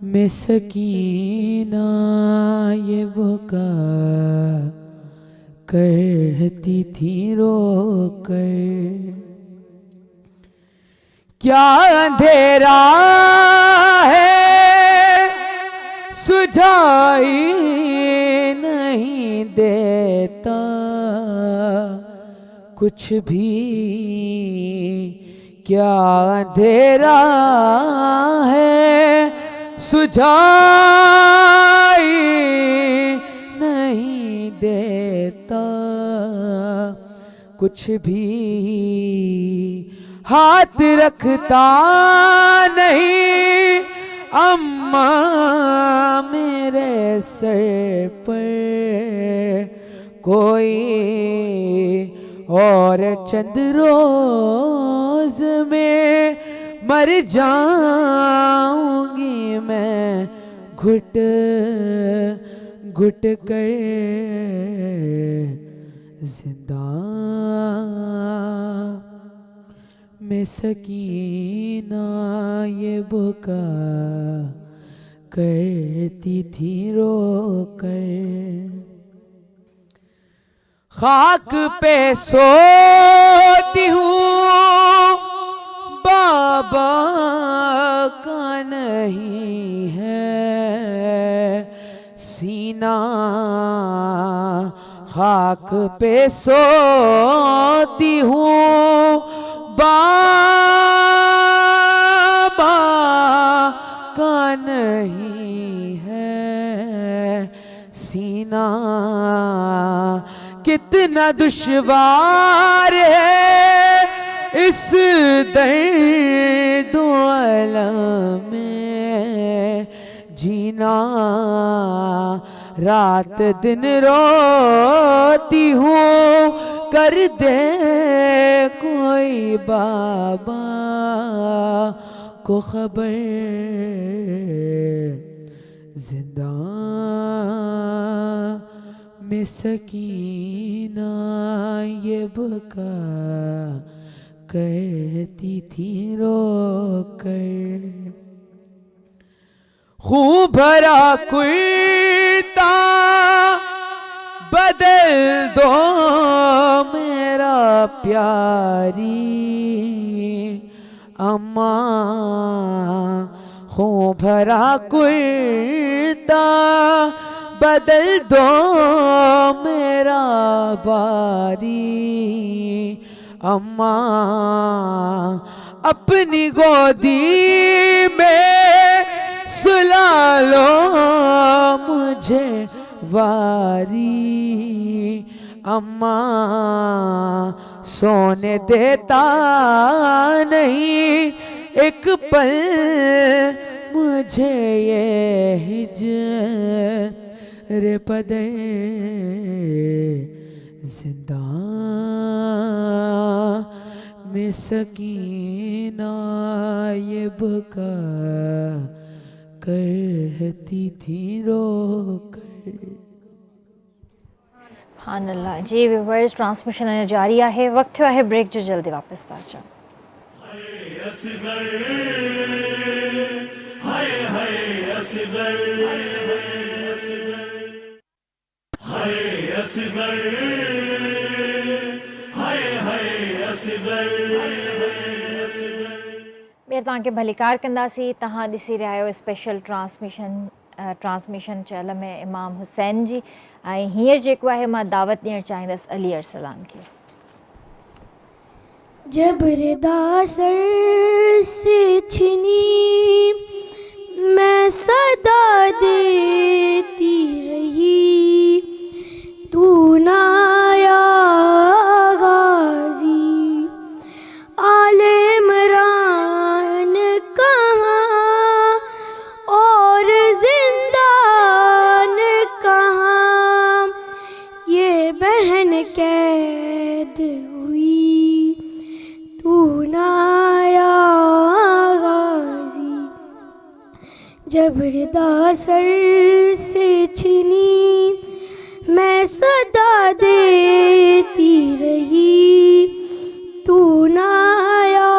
में सकीना ये बुका करती थी रो कर, क्या अंधेरा है सुझाई नहीं देता कुछ भी, क्या अंधेरा है सुझाई नहीं देता कुछ भी, ہاتھ رکھتا نہیں اماں میرے سر پر کوئی اور چند روز میں مر جاؤں گی میں گھٹ گھٹ کر زندہ میں سکینہ یہ بکا کرتی تھی رو کر خاک پہ سوتی ہوں بابا کا نہیں ہے سینہ خاک پہ سوتی ہوں بابا کا نہیں ہے سینہ کتنا دشوار ہے اس درد و الم میں جینا رات دن روتی ہوں کر دے کوئی بابا کو خبر زندہ میں سکینہ یہ بکا کرتی تھی رو کر خون بھرا کرتا بدل دو میرا پیاری اماں خون بھرا کرتا بدل دو میرا باری اماں اپنی گودی میں سلا لو مجھے واری اماں سونے دیتا نہیں ایک پل مجھے یہ ہجر پدے زندہ میں سکینہ یہ بکا کرتی تھی رو کر سبحان اللہ. جی ویورز ٹرانسمیشن جاری ہے وقت ہے بریک جو جلدی واپس تا اچھا اصغر ہائے ہائے اصغر ہائے اصغر ہائے ہائے اصغر ॿिए तव्हांखे भलीकार कंदासीं. तव्हां ॾिसी रहिया आहियो स्पेशल ट्रांसमिशन चैनल में इमाम हुसैन जी. ऐं हींअर जेको आहे मां दावत ॾियणु चाहींदसि अली अरसलान खे. जब रिदा सर से छिनी मैं सदा देती रही तू ना आया गाजी आले इमरान कहाँ और जिंदान कहाँ ये बहन कैद हुई तू ना आया गाजी जब रिदा सर से छिनी मैं सदा देती रही तू ना आया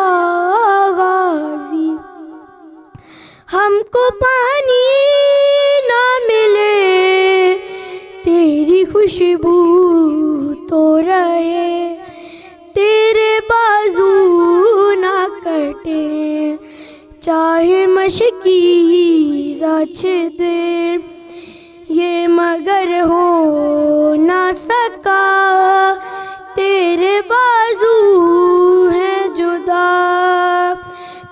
गाजी हमको पानी ना मिले तेरी खुशबू तो रहे तेरे बाजू ना कटे चाहे मशकीज़ा दे ये मगर हो ना सका तेरे बाजू हैं जुदा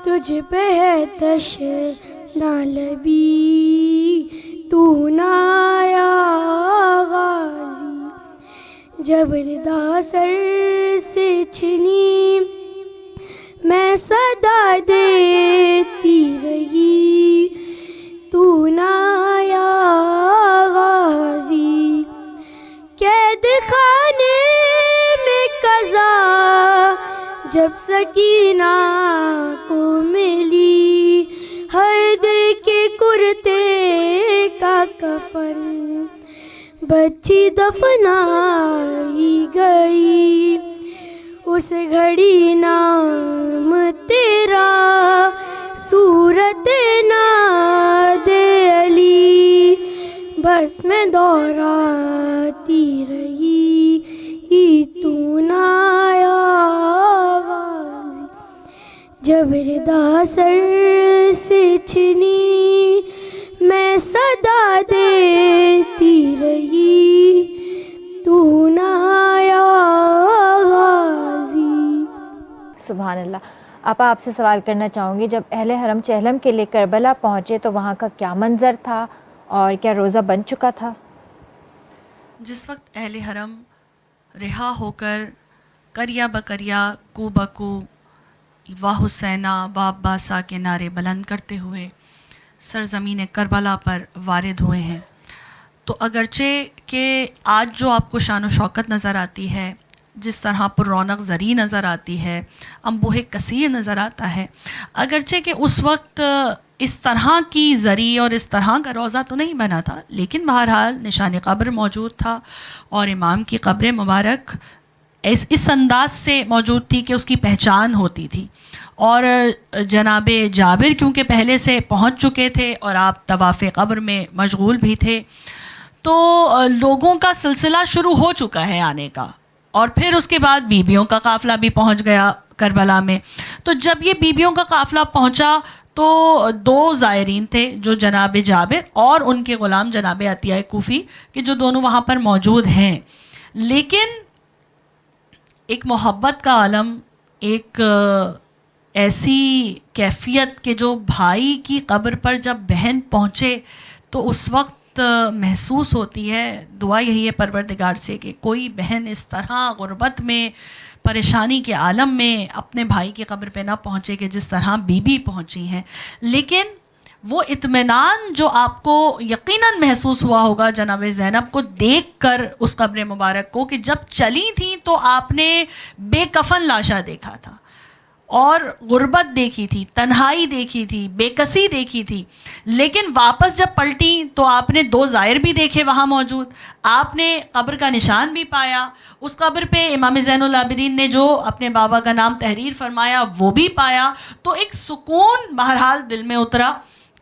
तुझ पे है तशना लबी तू ना आया गाजी जब रिदा सर से छिनी कफन बच्ची दफनाई गई उस घड़ी नाम तेरा सूरत नादे अली बस में दोहराती रही तू ना आया गाज़ी जब रिदा सर से छिनी मैं सदा देती रही तू ना आया गाज़ी। सुभान अल्लाह। आपा आपसे सवाल करना चाहूँगी, जब अहले हरम चहलम के लिए करबला पहुँचे तो वहाँ का क्या मंज़र था और क्या रोज़ा बन चुका था? जिस वक्त अहले हरम रिहा होकर करिया बकरिया कू बकू वाह हुसैना वा अब्बासा के नारे बुलंद करते हुए सरज़मीन करबला पर वारिद हुए हैं, तो अगरचे कि आज जो आपको शान व शौकत नज़र आती है, जिस तरह पर रौनक ज़री नज़र आती है, अंबोह कसीर नज़र आता है, अगरचे कि उस वक्त इस तरह की ज़री और इस तरह का रोज़ा तो नहीं बना था, लेकिन बहरहाल निशान क़ब्र मौजूद था और इमाम की क़ब्र मुबारक इस अंदाज से मौजूद थी कि उसकी पहचान होती थी। और जनाब जाबिर क्योंकि पहले से पहुंच चुके थे और आप तवाफ़ क़ब्र में मशगूल भी थे, तो लोगों का सिलसिला शुरू हो चुका है आने का, और फिर उसके बाद बीबियों का काफ़िला भी पहुंच गया करबला में। तो जब ये बीबियों का काफ़िला पहुंचा तो दो ज़ायरीन थे, जो जनाब जाबिर और उनके ग़ुलाम जनाब अतिया कूफ़ी के, जो दोनों वहाँ पर मौजूद हैं। लेकिन एक मोहब्बत का आलम, एक ऐसी कैफियत कि जो भाई की कब्र पर जब बहन पहुँचे तो उस वक्त महसूस होती है, दुआ यही है परवरदिगार से कि कोई बहन इस तरह गुर्बत में, परेशानी के आलम में अपने भाई की कब्र पे ना पहुँचे कि जिस तरह बीबी पहुँची हैं। लेकिन वो इत्मीनान जो आपको यकीनन महसूस हुआ होगा जनाब ज़ैनब को देखकर उस कब्र मुबारक को, कि जब चली थी तो आपने बेकफन लाशा देखा था और गुर्बत देखी थी, तन्हाई देखी थी, बेकसी देखी थी, लेकिन वापस जब पलटी तो आपने दो ज़ायर भी देखे वहाँ मौजूद, आपने कब्र का निशान भी पाया, उस कब्र पे इमाम ज़ैनुल आबिदीन ने जो अपने बाबा का नाम तहरीर फरमाया वो भी पाया। तो एक सुकून बहरहाल दिल में उतरा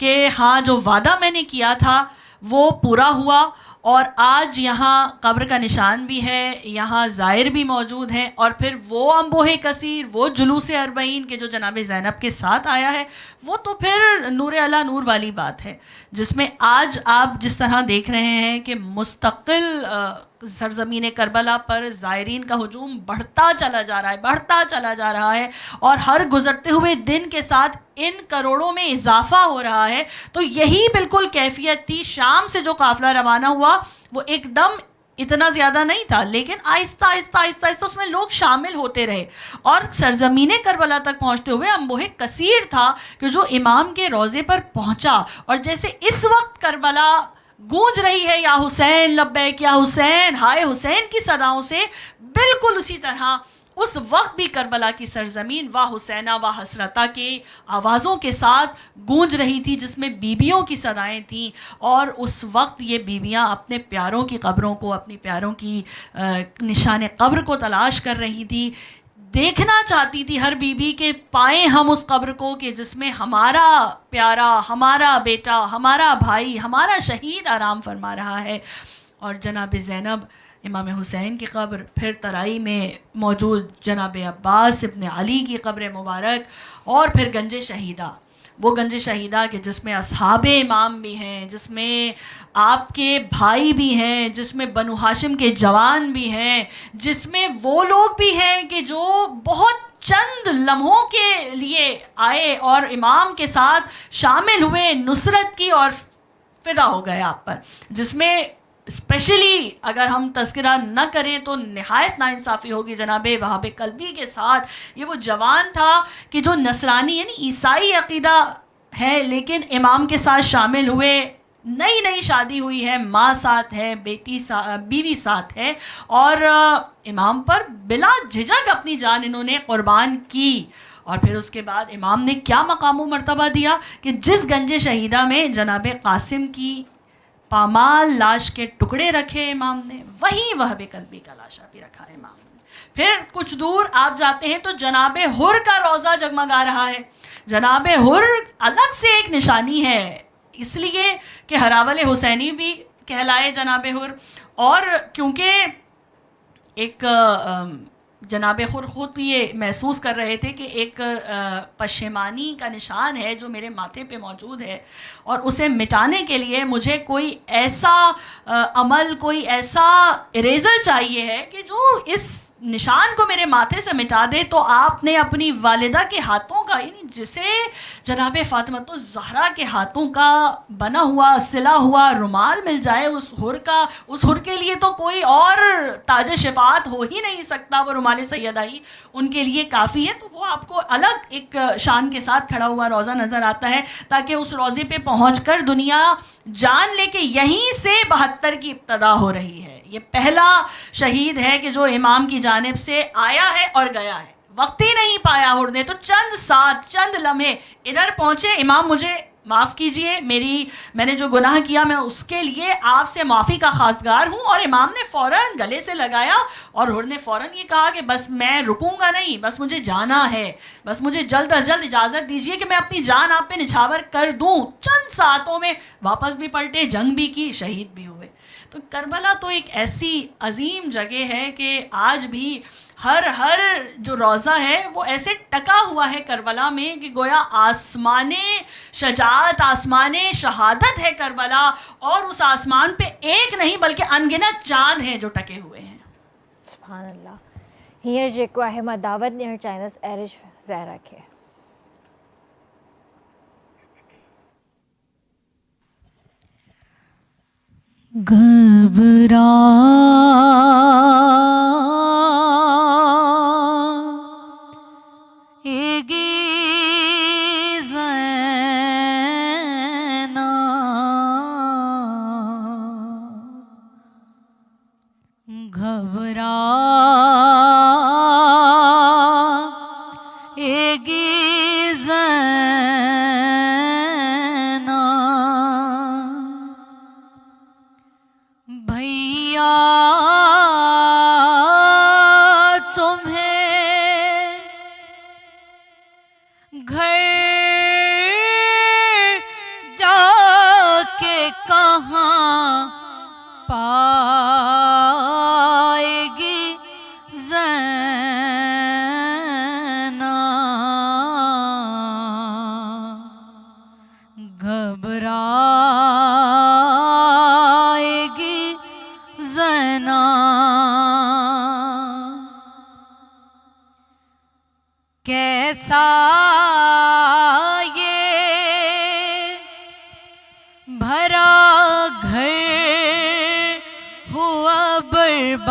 कि हाँ, जो वादा मैंने किया था वो पूरा हुआ, और आज यहाँ कब्र का निशान भी है, यहाँ ज़ायर भी मौजूद हैं, और फिर वो अंबोह कसीर, वो जुलूस अरबईन के जो जनाब ज़ैनब के साथ आया है, वो तो फिर नूर अला नूर वाली बात है, जिसमें आज आप जिस तरह देख रहे हैं कि मुस्तकिल सरज़मीन करबला पर ज़ायरीन का हुजूम बढ़ता चला जा रहा है, बढ़ता चला जा रहा है, और हर गुज़रते हुए दिन के साथ इन करोड़ों में इजाफ़ा हो रहा है। तो यही बिल्कुल कैफियत थी। शाम से जो काफ़िला रवाना हुआ वो एकदम इतना ज़्यादा नहीं था, लेकिन आहिस्ता आहिस्ता आहिस्ता आहिस्ता उसमें लोग शामिल होते रहे, और सरज़मीन करबला तक पहुँचते हुए अंबोह कसीर था कि जो इमाम के रोज़े पर पहुँचा। और जैसे इस वक्त करबला गूंज रही है या हुसैन लब्बैक या हुसैन, हाय हुसैन की सदाओं से, बिल्कुल उसी तरह उस वक्त भी करबला की सरज़मीन वाह हुसैना वाह हसरता के आवाज़ों के साथ गूंज रही थी, जिसमें बीबियों की सदाएं थीं। और उस वक्त ये बीबियां अपने प्यारों की कब्रों को, अपनी प्यारों की निशान कब्र को तलाश कर रही थी, देखना चाहती थी हर बीबी के पाएँ हम उस कब्र को कि जिसमें हमारा प्यारा, हमारा बेटा, हमारा भाई, हमारा शहीद आराम फरमा रहा है। और जनाब ज़ैनब इमाम हुसैन की कब्र, फिर तराई में मौजूद जनाब अब्बास इब्न अली की कब्र मुबारक, और फिर गंज शहीदा, वो गंज शहीदा के जिसमें असहाब इमाम भी हैं, जिसमें आपके भाई भी हैं, जिसमें बनु हाशिम के जवान भी हैं, जिसमें वो लोग भी हैं कि जो बहुत चंद लम्हों के लिए आए और इमाम के साथ शामिल हुए नुसरत की और फ़िदा हो गए आप पर, जिसमें स्पेशली अगर हम तज़किरा न करें तो नहायत नाइंसाफ़ी होगी जनाब वहाब कल्बी के साथ। ये वो जवान था कि जो नसरानी यानी ईसाई अक़ीदा है, लेकिन इमाम के साथ शामिल हुए, नई नई शादी हुई है, माँ साथ है, बीवी साथ है, और इमाम पर बिला झिझक अपनी जान इन्होंने क़ुरबान की। और फिर उसके बाद इमाम ने क्या मकाम व मर्तबा दिया कि जिस गंज शहीदा में जनाब कासिम की पामाल लाश के टुकड़े रखे इमाम ने, वहीं वहब कल्बी का लाशा भी रखा है इमाम ने। फिर कुछ दूर आप जाते हैं तो जनाब हुर का रोज़ा जगमगा रहा है। जनाब हुर अलग से एक निशानी है, इसलिए कि हरावल हुसैनी भी कहलाए जनाब हुर, और क्योंकि एक जनाब हुर खुद ये महसूस कर रहे थे कि एक पशेमानी का निशान है जो मेरे माथे पे मौजूद है, और उसे मिटाने के लिए मुझे कोई ऐसा अमल, कोई ऐसा इरेज़र चाहिए है कि जो इस निशान को मेरे माथे से मिटा दे। तो आपने अपनी वालिदा के हाथों का, यानी जिसे जनाब फ़ातिमा ज़हरा के हाथों का बना हुआ सिला हुआ रुमाल मिल जाए उस हुर के लिए तो कोई और ताज शिफात हो ही नहीं सकता, वो रुमाल सैयदा ही उनके लिए काफ़ी है। तो वो आपको अलग एक शान के साथ खड़ा हुआ रोज़ा नज़र आता है, ताकि उस रोज़े पे पहुँचकर दुनिया जान ले कि यहीं से 72 की इब्तदा हो रही है। ये पहला शहीद है कि जो इमाम की जानिब से आया है और गया है। वक्त ही नहीं पाया हुर ने, तो चंद लम्हे इधर पहुँचे, इमाम मुझे माफ़ कीजिए, मैंने जो गुनाह किया मैं उसके लिए आपसे माफ़ी का खासगार हूँ। और इमाम ने फ़ौरन गले से लगाया और हुर ने फ़ौरन ये कहा कि बस मैं रुकूंगा नहीं, बस मुझे जाना है, बस मुझे जल्द अज जल्द इजाज़त दीजिए कि मैं अपनी जान आप पे निछावर कर दूँ। चंद सातों में वापस भी पलटे, जंग भी की, शहीद भी हुए। तो करबला तो एक ऐसी अजीम जगह है कि आज भी हर जो रोज़ा है वो ऐसे टका हुआ है करबला में कि गोया आसमाने शजाअत, आसमाने शहादत है करबला, और उस आसमान पे एक नहीं बल्कि अनगिनत चांद हैं जो टके हुए हैं। सुभान अल्लाह। हींअर जेको आहे मां दावत ॾियणु चाहींदसि एरिश ज़हरा खे। घबरा कैसा ये भरा घर हुआ बर्बाद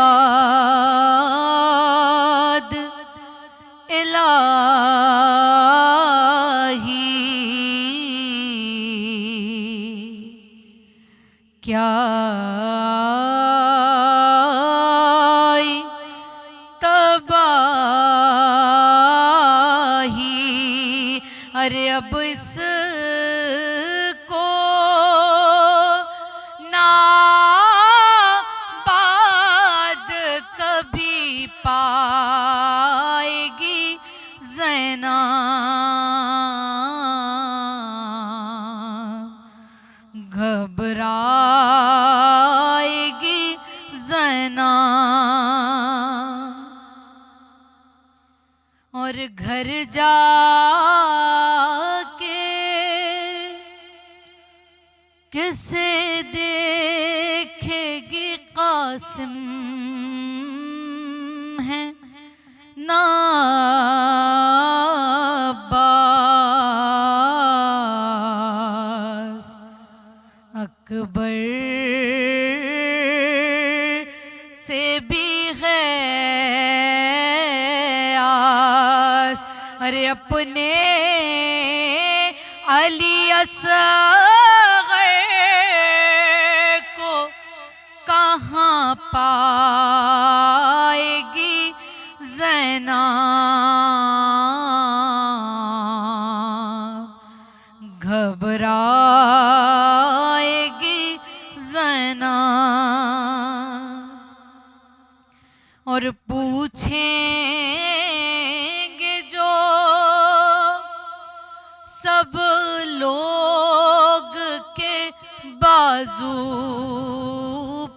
इलाही, क्या अरे अब इसको ना बाद कभी पाएगी ज़ैना, घबराएगी ज़ैना। और घर जाके किसे देखेगी कासिम है ना अब्बास, अकबर से भी है अरे अपने अली असग़र को कहाँ पाएगी ज़ैना, घबराएगी ज़ैनब और पूछेंगे जो सब लोग के बाजू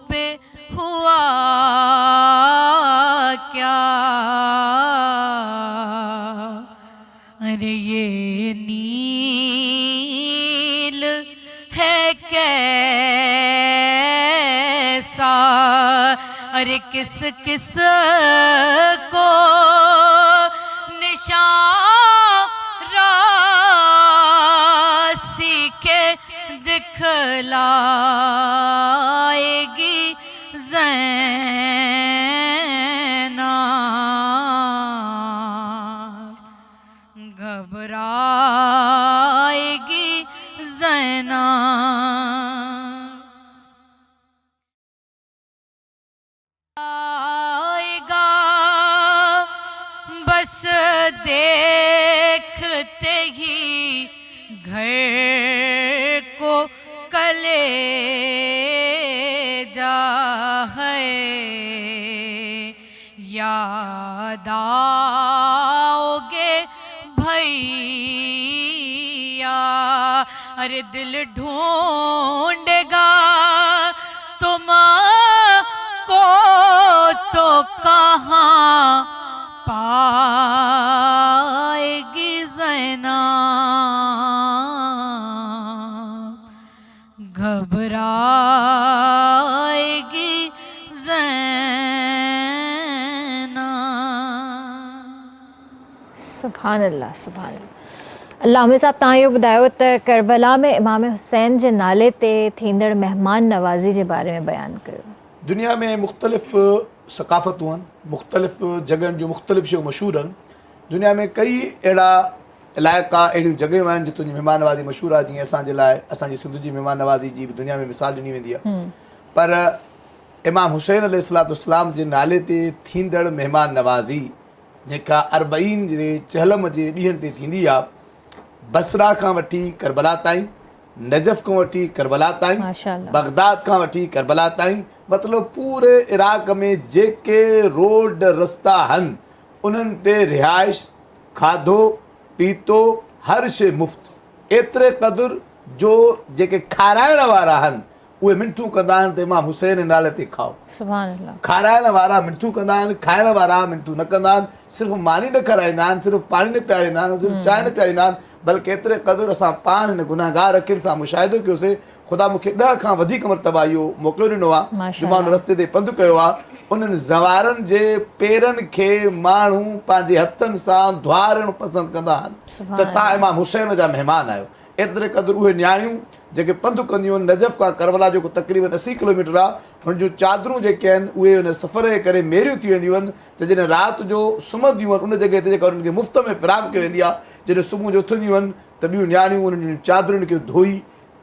पे हुआ क्या, अरे ये नील है कैसा, अरे किस किस को निशान रासी के दिखलाएगी ज़ैनब, घबराएगी ज़ैनब। आएगा बस देखते ही घर को कलेजा है, याद आओगे भैया, अरे दिल ढूंढेगा तुमको तो कहाँ पाएगी ज़ैनब, घबराएगी ज़ैनब। सुभान अल्लाह, सुभान अल्लाह। अल्लाह साहब तव्हां इहो ॿुधायो त करबला में इमाम हुसैन जे नाले ते थींदड़ महिमान नवाज़ी जे बारे में बयानु कयो। दुनिया में मुख़्तलिफ़ सक़ाफ़तूं आहिनि, मुख़्तलिफ़ जॻहियुनि जूं मुख़्तलिफ़ शयूं मशहूरु आहिनि। दुनिया में कई अहिड़ा इलाइक़ा, अहिड़ियूं जॻहियूं आहिनि जितां जी महिमान नवाज़ी मशहूरु आहे। जीअं असांजे लाइ असांजी सिंध जी महिमान नवाज़ी जी बि दुनिया में मिसाल ॾिनी वेंदी आहे, पर इमाम हुसैन अलैहिस्सलाम जे नाले ते थींदड़ महिमान नवाज़ी जेका 40 जे चहलम जे ॾींहंनि ते थींदी आहे, बसरा खां वठी करबला ताईं, नजफ़ खां वठी करबला ताईं, माशाअल्लाह। बगदाद खां वठी करबला ताईं, मतिलबु पूरे इराक़ में जेके रोड रस्ता आहिनि उन्हनि ते रिहाइश, खाधो पीतो, हर शइ मुफ़्त। एतिरे क़दुरु जो जेके खाराइण वारा आहिनि उहे मिनथूं कंदा आहिनि त इमाम हुसैन नाले ते खाओ। सुभान अल्लाह। खाराइण वारा मिनथूं कंदा आहिनि, खाइण वारा मिनथूं न कंदा आहिनि। सिर्फ़ु मानी न खाराईंदा आहिनि, सिर्फ़ु पाणी न पीआरींदा आहिनि, सिर्फ़ु चांहि न पीआरींदा आहिनि, बल्कि एतिरे क़दुरु असां पाण हिन गुनाहगार अखियुनि सां मुशाहिदो कयोसीं। ख़ुदा मूंखे 10 खां वधीक मरतबा इहो मौक़ो ॾिनो आहे जो मां रस्ते ते पंधु कयो आहे। उन्हनि ज़वारनि जे पेरनि खे माण्हू पंहिंजे हथनि सां धुआरणु पसंदि कंदा आहिनि त तव्हां इमाम हुसैन जा महिमान आहियो। एतिरे क़दुरु उहे न्याणियूं जेके पंधु कंदियूं आहिनि, नजफ़ खां करबला जेको तक़रीबन 80 किलोमीटर आहे, हुन जूं चादरूं जेके आहिनि उहे हुन सफ़र जे करे मेरियूं थी वेंदियूं आहिनि त जॾहिं राति जो सुम्हंदियूं आहिनि उन जॻह ते जेका उन्हनि खे मुफ़्त में फ़िराम कई वेंदी आहे, जॾहिं सुबुह जो उथंदियूं आहिनि त ॿियूं न्याणियूं उन्हनि जूं चादरुनि खे धोई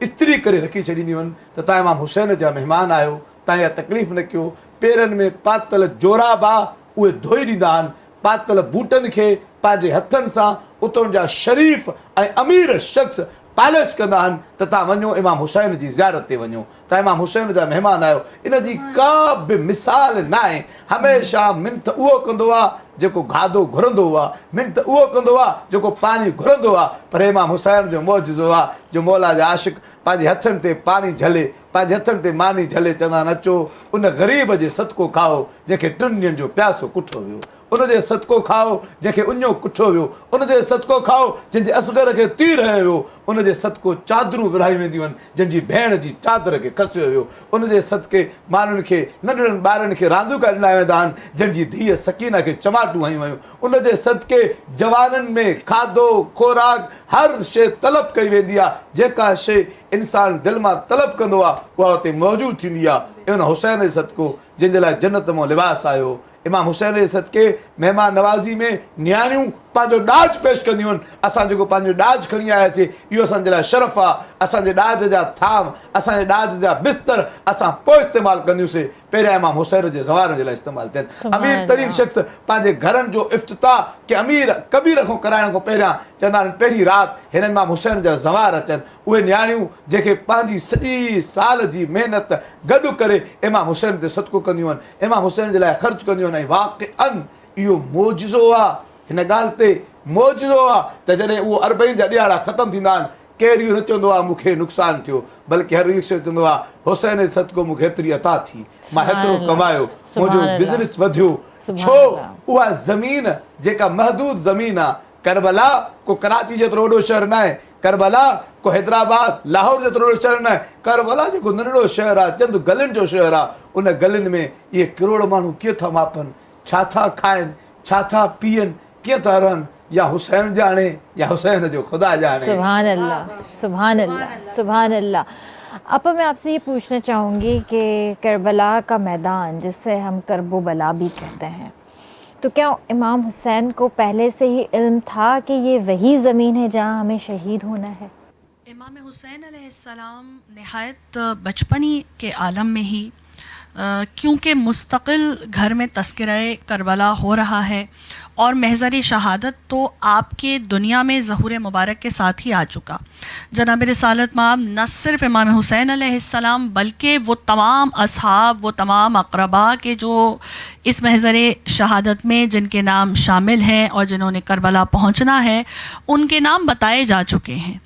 इस्त्री करे रखी छॾींदियूं आहिनि त तव्हां इमाम हुसैन जा महिमान आहियो, तव्हां इहा तकलीफ़ न कयो। पेरनि में पातल जोराब आहे उहे धोई ॾींदा आहिनि, पातल बूटनि खे पंहिंजे हथनि सां उतां जा शरीफ़ ऐं अमीर शख़्स पालिश कंदा आहिनि त तव्हां वञो इमाम हुसैन जी ज़ियारत ते वञो, तव्हां इमाम हुसैन जा महिमान आहियो। इन जी का बि मिसाल न आहे। हमेशह मिनत उहो कंदो आहे जेको गादो घुरंदो आहे, मिनत उहो कंदो आहे जेको पाणी घुरंदो आहे, पर इमाम हुसैन जो मौजज़ो आहे जो मौला जा आशिक़ पंहिंजे हथनि ते पाणी झले, पंहिंजे हथनि ते मानी झले, चवंदा आहिनि अचो उन ग़रीब जे सदको खाओ जंहिंखे 3 ॾींहंनि जो प्यासो कुठो वियो, उनजे सदको खाओ जंहिंखे उञो कुठो वियो, उनजे सदको खाओ जंहिंजे असगर खे तीर हयो वियो, उनजे सदको चादरूं विरायूं वेंदियूं आहिनि जंहिंजी भेण जी चादर खे खसियो वियो, उनजे सदके माण्हुनि खे नंढड़नि ॿारनि खे रांदियूं ॾिना वेंदा आहिनि जंहिंजी धीअ सकीना खे चमाटूं हयूं वयूं, उनजे सदके जवाननि में खाधो खोराक हर शइ तलब कई वेंदी आहे। जेका शइ इंसानु दिलि मां तलब कंदो आहे उहा उते मौजूदु थींदी आहे। इन हुसैन जे सदको जिन जे लाइ जन्नत मां लिबास आयो। इमाम हुसैन जे सदके महिमान नवाज़ी में नियाणियूं पंहिंजो ॾाज पेश कंदियूं आहिनि। असां जेको पंहिंजो ॾाज खणी आयासीं इहो असांजे लाइ शरफ़ आहे। असांजे ॾाज जा थाम, असांजे ॾाज जा बिस्तर असां पोइ इस्तेमालु कंदियूंसीं, पहिरियां इमाम हुसैन जे ज़वारनि जे लाइ इस्तेमालु थियनि। अमीर तरीन शख़्स पंहिंजे घरनि जो इफ़्तिताह के अमीर कबीर खां कराइण खां पहिरियां चवंदा आहिनि पहिरीं राति हिन इमाम हुसैन जा ज़वार अचनि। उहे नियाणियूं जेके पंहिंजी सॼी साल जी महिनत गॾु करे इमाम हुसैन ते सदको कंदियूं आहिनि, इमाम हुसैन जे लाइ ख़र्च कंदियूं आहिनि। ऐं वाक़अन इहो मौजज़ो आहे, हिन ॻाल्हि ते मौजज़ो आहे त जॾहिं उहो 40 जा ॾियारा ख़तमु थींदा आहिनि, केरु इहो न चवंदो आहे मूंखे नुक़सानु थियो, बल्कि हर हिकु शख़्स चवंदो आहे हुसैन जे सदको मूंखे हेतिरी अता थी, मां हेतिरो कमायो, मुंहिंजो बिज़नेस वधियो। छो उहा ज़मीन जेका महदूद ज़मीन आहे, करबला को कराची जेतिरो वॾो शहर न आहे, करबला को हैदराबाद लाहौर जेतिरो वॾो शहर न आहे, करबला जेको नंढड़ो शहर आहे, चंद गलियुनि जो शहर आहे, उन गलियुनि में इहे किरोड़ माण्हू कीअं था मापनि, छा था खाइनि, छा था पीअनि, कीअं था रहनि, या हुसैन जाने या हुसैन जो खुदा जाने। सुभान अल्लाह, सुभान अल्लाह, सुभान अल्लाह। अब मैं आपसे ये पूछना चाहूँगी कि करबला का मैदान जिसे हम करबो बला भी कहते हैं, तो क्या इमाम हुसैन को पहले से ही इल्म था कि ये वही ज़मीन है जहाँ हमें शहीद होना है? इमाम हुसैन अलैहिस्सलाम नहायत बचपनी के आलम में ही क्योंकि मुस्तकिल घर में तस्करे करबला हो रहा है और महज़र शहादत तो आपके दुनिया में ज़हूर मुबारक के साथ ही आ चुका। जनाब रिसालत माब न सिर्फ इमाम हुसैन अलैहिस्सलाम बल्कि वो तमाम असहाब, वो तमाम अक़रबा के जो इस महज़र शहादत में जिनके नाम शामिल हैं और जिन्होंने करबला पहुँचना है, उनके नाम बताए जा चुके हैं।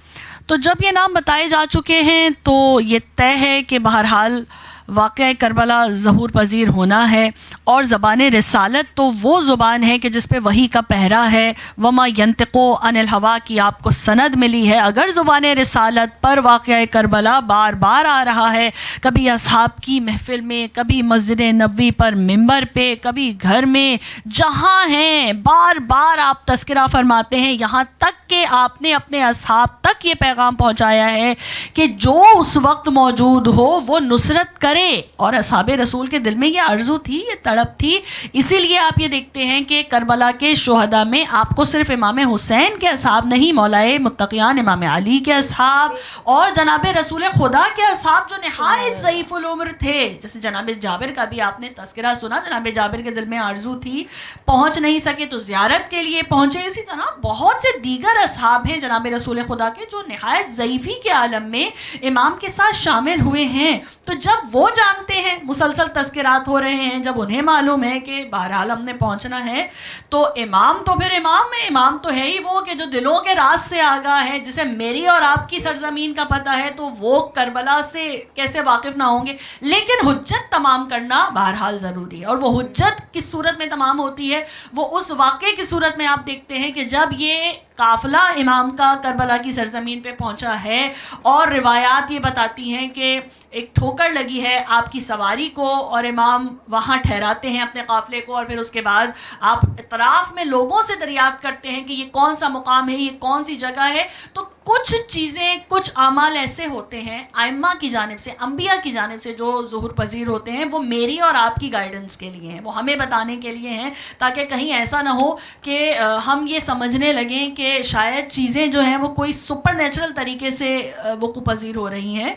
तो जब ये नाम बताए जा चुके हैं तो ये तय है कि बहरहाल वाक़या करबला ज़हूर पज़ीर होना है। और ज़बान रिसालत तो वो ज़ुबान है कि जिस पे वही का पहरा है, वमा यंतिक़ो अनिल हवा की आपको सनद मिली है। अगर ज़ुबान रिसालत पर वाक़या करबला बार बार आ रहा है, कभी असहाब की महफ़िल में, कभी मस्जिद नबवी पर मिंबर पे, कभी घर में, जहाँ हैं बार बार आप तस्करा फरमाते हैं, यहाँ तक कि आपने अपने असहाब तक ये पैगाम पहुँचाया है कि जो उस वक्त मौजूद हो वो नुसरत करे। और असहाबे रसूल के दिल में ये आरज़ू थी, ये तड़प थी। इसीलिए आप ये देखते हैं कि करबला के शुहदा में आपको सिर्फ इमाम हुसैन के असहाब नहीं, मौलाए मुत्तक़ियान इमाम अली के असहाब और जनाब रसूल खुदा के असहाब जो नहायत ज़ईफ़ुल उम्र थे, जैसे जनाब जाबिर का भी आपने तस्करा सुना, जनाब जाबिर के दिल में आरज़ू थी, पहुँच नहीं सके तो ज़ियारत के लिए पहुँचे। इसी तरह बहुत से दीगर असहाब हैं जनाब रसूल खुदा के जो नहायत ज़ईफ़ी के आलम में इमाम के साथ शामिल हुए हैं। तो जब वो जानते हैं, मुसलसल तस्करात हो रहे हैं, जब उन्हें मालूम है कि बहरहाल हमने पहुंचना है, तो इमाम तो फिर इमाम है, इमाम तो है ही वो कि जो दिलों के राज से आगाह है, जिसे मेरी और आपकी सरजमीन का पता है, तो वो करबला से कैसे वाकिफ़ ना होंगे। लेकिन हुज्जत तमाम करना बहरहाल ज़रूरी है। और वो हुज्जत किस सूरत में तमाम होती है? वो उस वाक़े की सूरत में आप देखते हैं कि जब ये काफ़िला इमाम का करबला की सरजमीन पे पहुंचा है और रिवायात ये बताती हैं कि एक ठोकर लगी है आपकी सवारी को और इमाम वहाँ ठहराते हैं अपने काफ़िले को, और फिर उसके बाद आप इतराफ़ में लोगों से दरियाफ़्त करते हैं कि ये कौन सा मुकाम है, ये कौन सी जगह है। तो कुछ चीज़ें, कुछ आमाल ऐसे होते हैं आइम्मा की जानिब से, अंबिया की जानिब से जो ज़ुहूर पज़ीर होते हैं, वो मेरी और आपकी गाइडेंस के लिए हैं, वो हमें बताने के लिए हैं, ताकि कहीं ऐसा ना हो कि हम ये समझने लगें कि शायद चीज़ें जो हैं वो कोई सुपर नेचुरल तरीके से वक़ू पज़ीर हो रही हैं।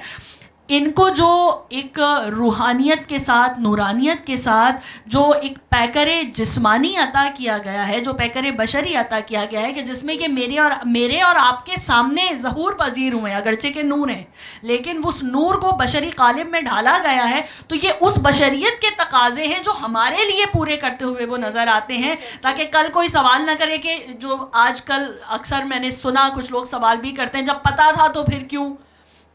इनको जो एक रूहानियत के साथ, नूरानियत के साथ जो एक पैकर जिस्मानी अता किया गया है, जो पैकर बशरी अता किया गया है, कि जिसमें कि मेरे और आपके सामने ज़हूर पज़ीर हुए, अगरचे के नूर हैं, लेकिन उस नूर को बशरी कालिब में ढाला गया है। तो ये उस बशरियत के तकाज़े हैं जो हमारे लिए पूरे करते हुए वो नज़र आते हैं, ताकि कल कोई सवाल ना करे कि जो आजकल अक्सर मैंने सुना कुछ लोग सवाल भी करते हैं, जब पता था तो फिर क्यों।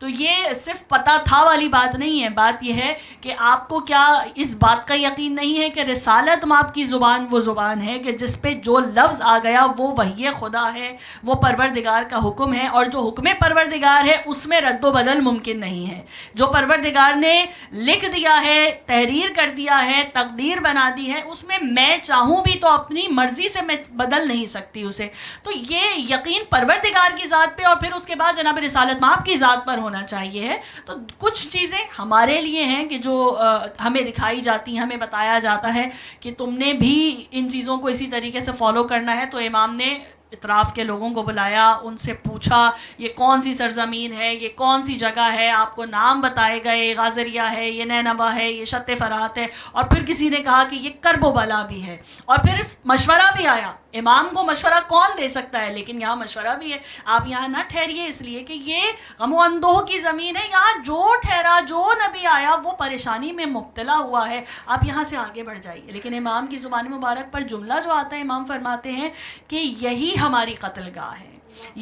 तो ये सिर्फ पता था वाली बात नहीं है। बात यह है कि आपको क्या इस बात का यकीन नहीं है कि रिसालत माप की ज़ुबान वो ज़ुबान है कि जिस पे जो लफ्ज़ आ गया वो वही खुदा है, वो परवरदिगार का हुक्म है, और जो हुक्म परवरदिगार है उसमें रद्दो बदल मुमकिन नहीं है। जो परवरदिगार ने लिख दिया है, तहरीर कर दिया है, तकदीर बना दी है, उसमें मैं चाहूँ भी तो अपनी मर्ज़ी से मैं बदल नहीं सकती उसे। तो ये यकीन परवरदिगार की ज़ात पे और फिर उसके बाद जनाब रिसालत माप की ज़ात पर ہونا چاہیے ہے. تو کچھ چیزیں ہمارے لیے ہیں کہ جو ہمیں دکھائی جاتی ہیں, ہمیں بتایا جاتا ہے کہ تم نے بھی ان چیزوں کو اسی طریقے سے فالو کرنا ہے. تو امام نے اطراف کے لوگوں کو بلایا, ان سے پوچھا یہ کون سی سرزمین ہے, یہ کون سی جگہ ہے, آپ کو نام بتائے گئے, غازریہ ہے, یہ نینوا ہے, یہ شط فرات ہے, اور پھر کسی نے کہا کہ یہ کرب و بلا بھی ہے, اور پھر مشورہ بھی آیا. امام کو مشورہ کون دے سکتا ہے, لیکن یہاں مشورہ بھی ہے, آپ یہاں نہ ٹھہریے اس لیے کہ یہ غم و اندوہ کی زمین ہے, یہاں جو ٹھہرا, جو نبی آیا وہ پریشانی میں مبتلا ہوا ہے, آپ یہاں سے آگے بڑھ جائیے. لیکن امام کی زبان مبارک پر جملہ جو آتا ہے, امام فرماتے ہیں کہ یہی ہماری قتل گاہ ہے,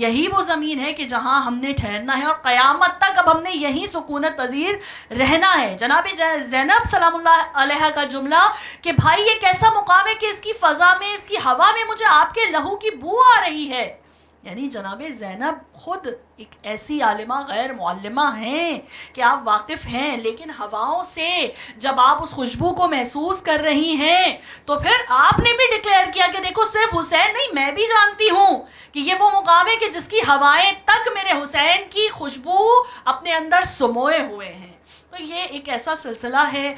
یہی وہ زمین ہے کہ جہاں ہم نے ٹھہرنا ہے, اور قیامت تک اب ہم نے یہی سکونت پذیر رہنا ہے. جناب زینب سلام اللہ علیہ کا جملہ کہ بھائی یہ کیسا مقام ہے کہ اس کی فضا میں, اس کی ہوا میں مجھے آپ کے لہو کی بو آ رہی ہے. یعنی جناب زینب خود ایک ایسی عالمہ غیر معلمہ ہیں کہ آپ واقف ہیں, لیکن ہواؤں سے جب آپ اس خوشبو کو محسوس کر رہی ہیں تو پھر آپ نے بھی ڈکلیئر کیا کہ دیکھو صرف حسین نہیں, میں بھی جانتی ہوں کہ یہ وہ مقام ہے کہ جس کی ہوائیں تک میرے حسین کی خوشبو اپنے اندر سموئے ہوئے ہیں. تو یہ ایک ایسا سلسلہ ہے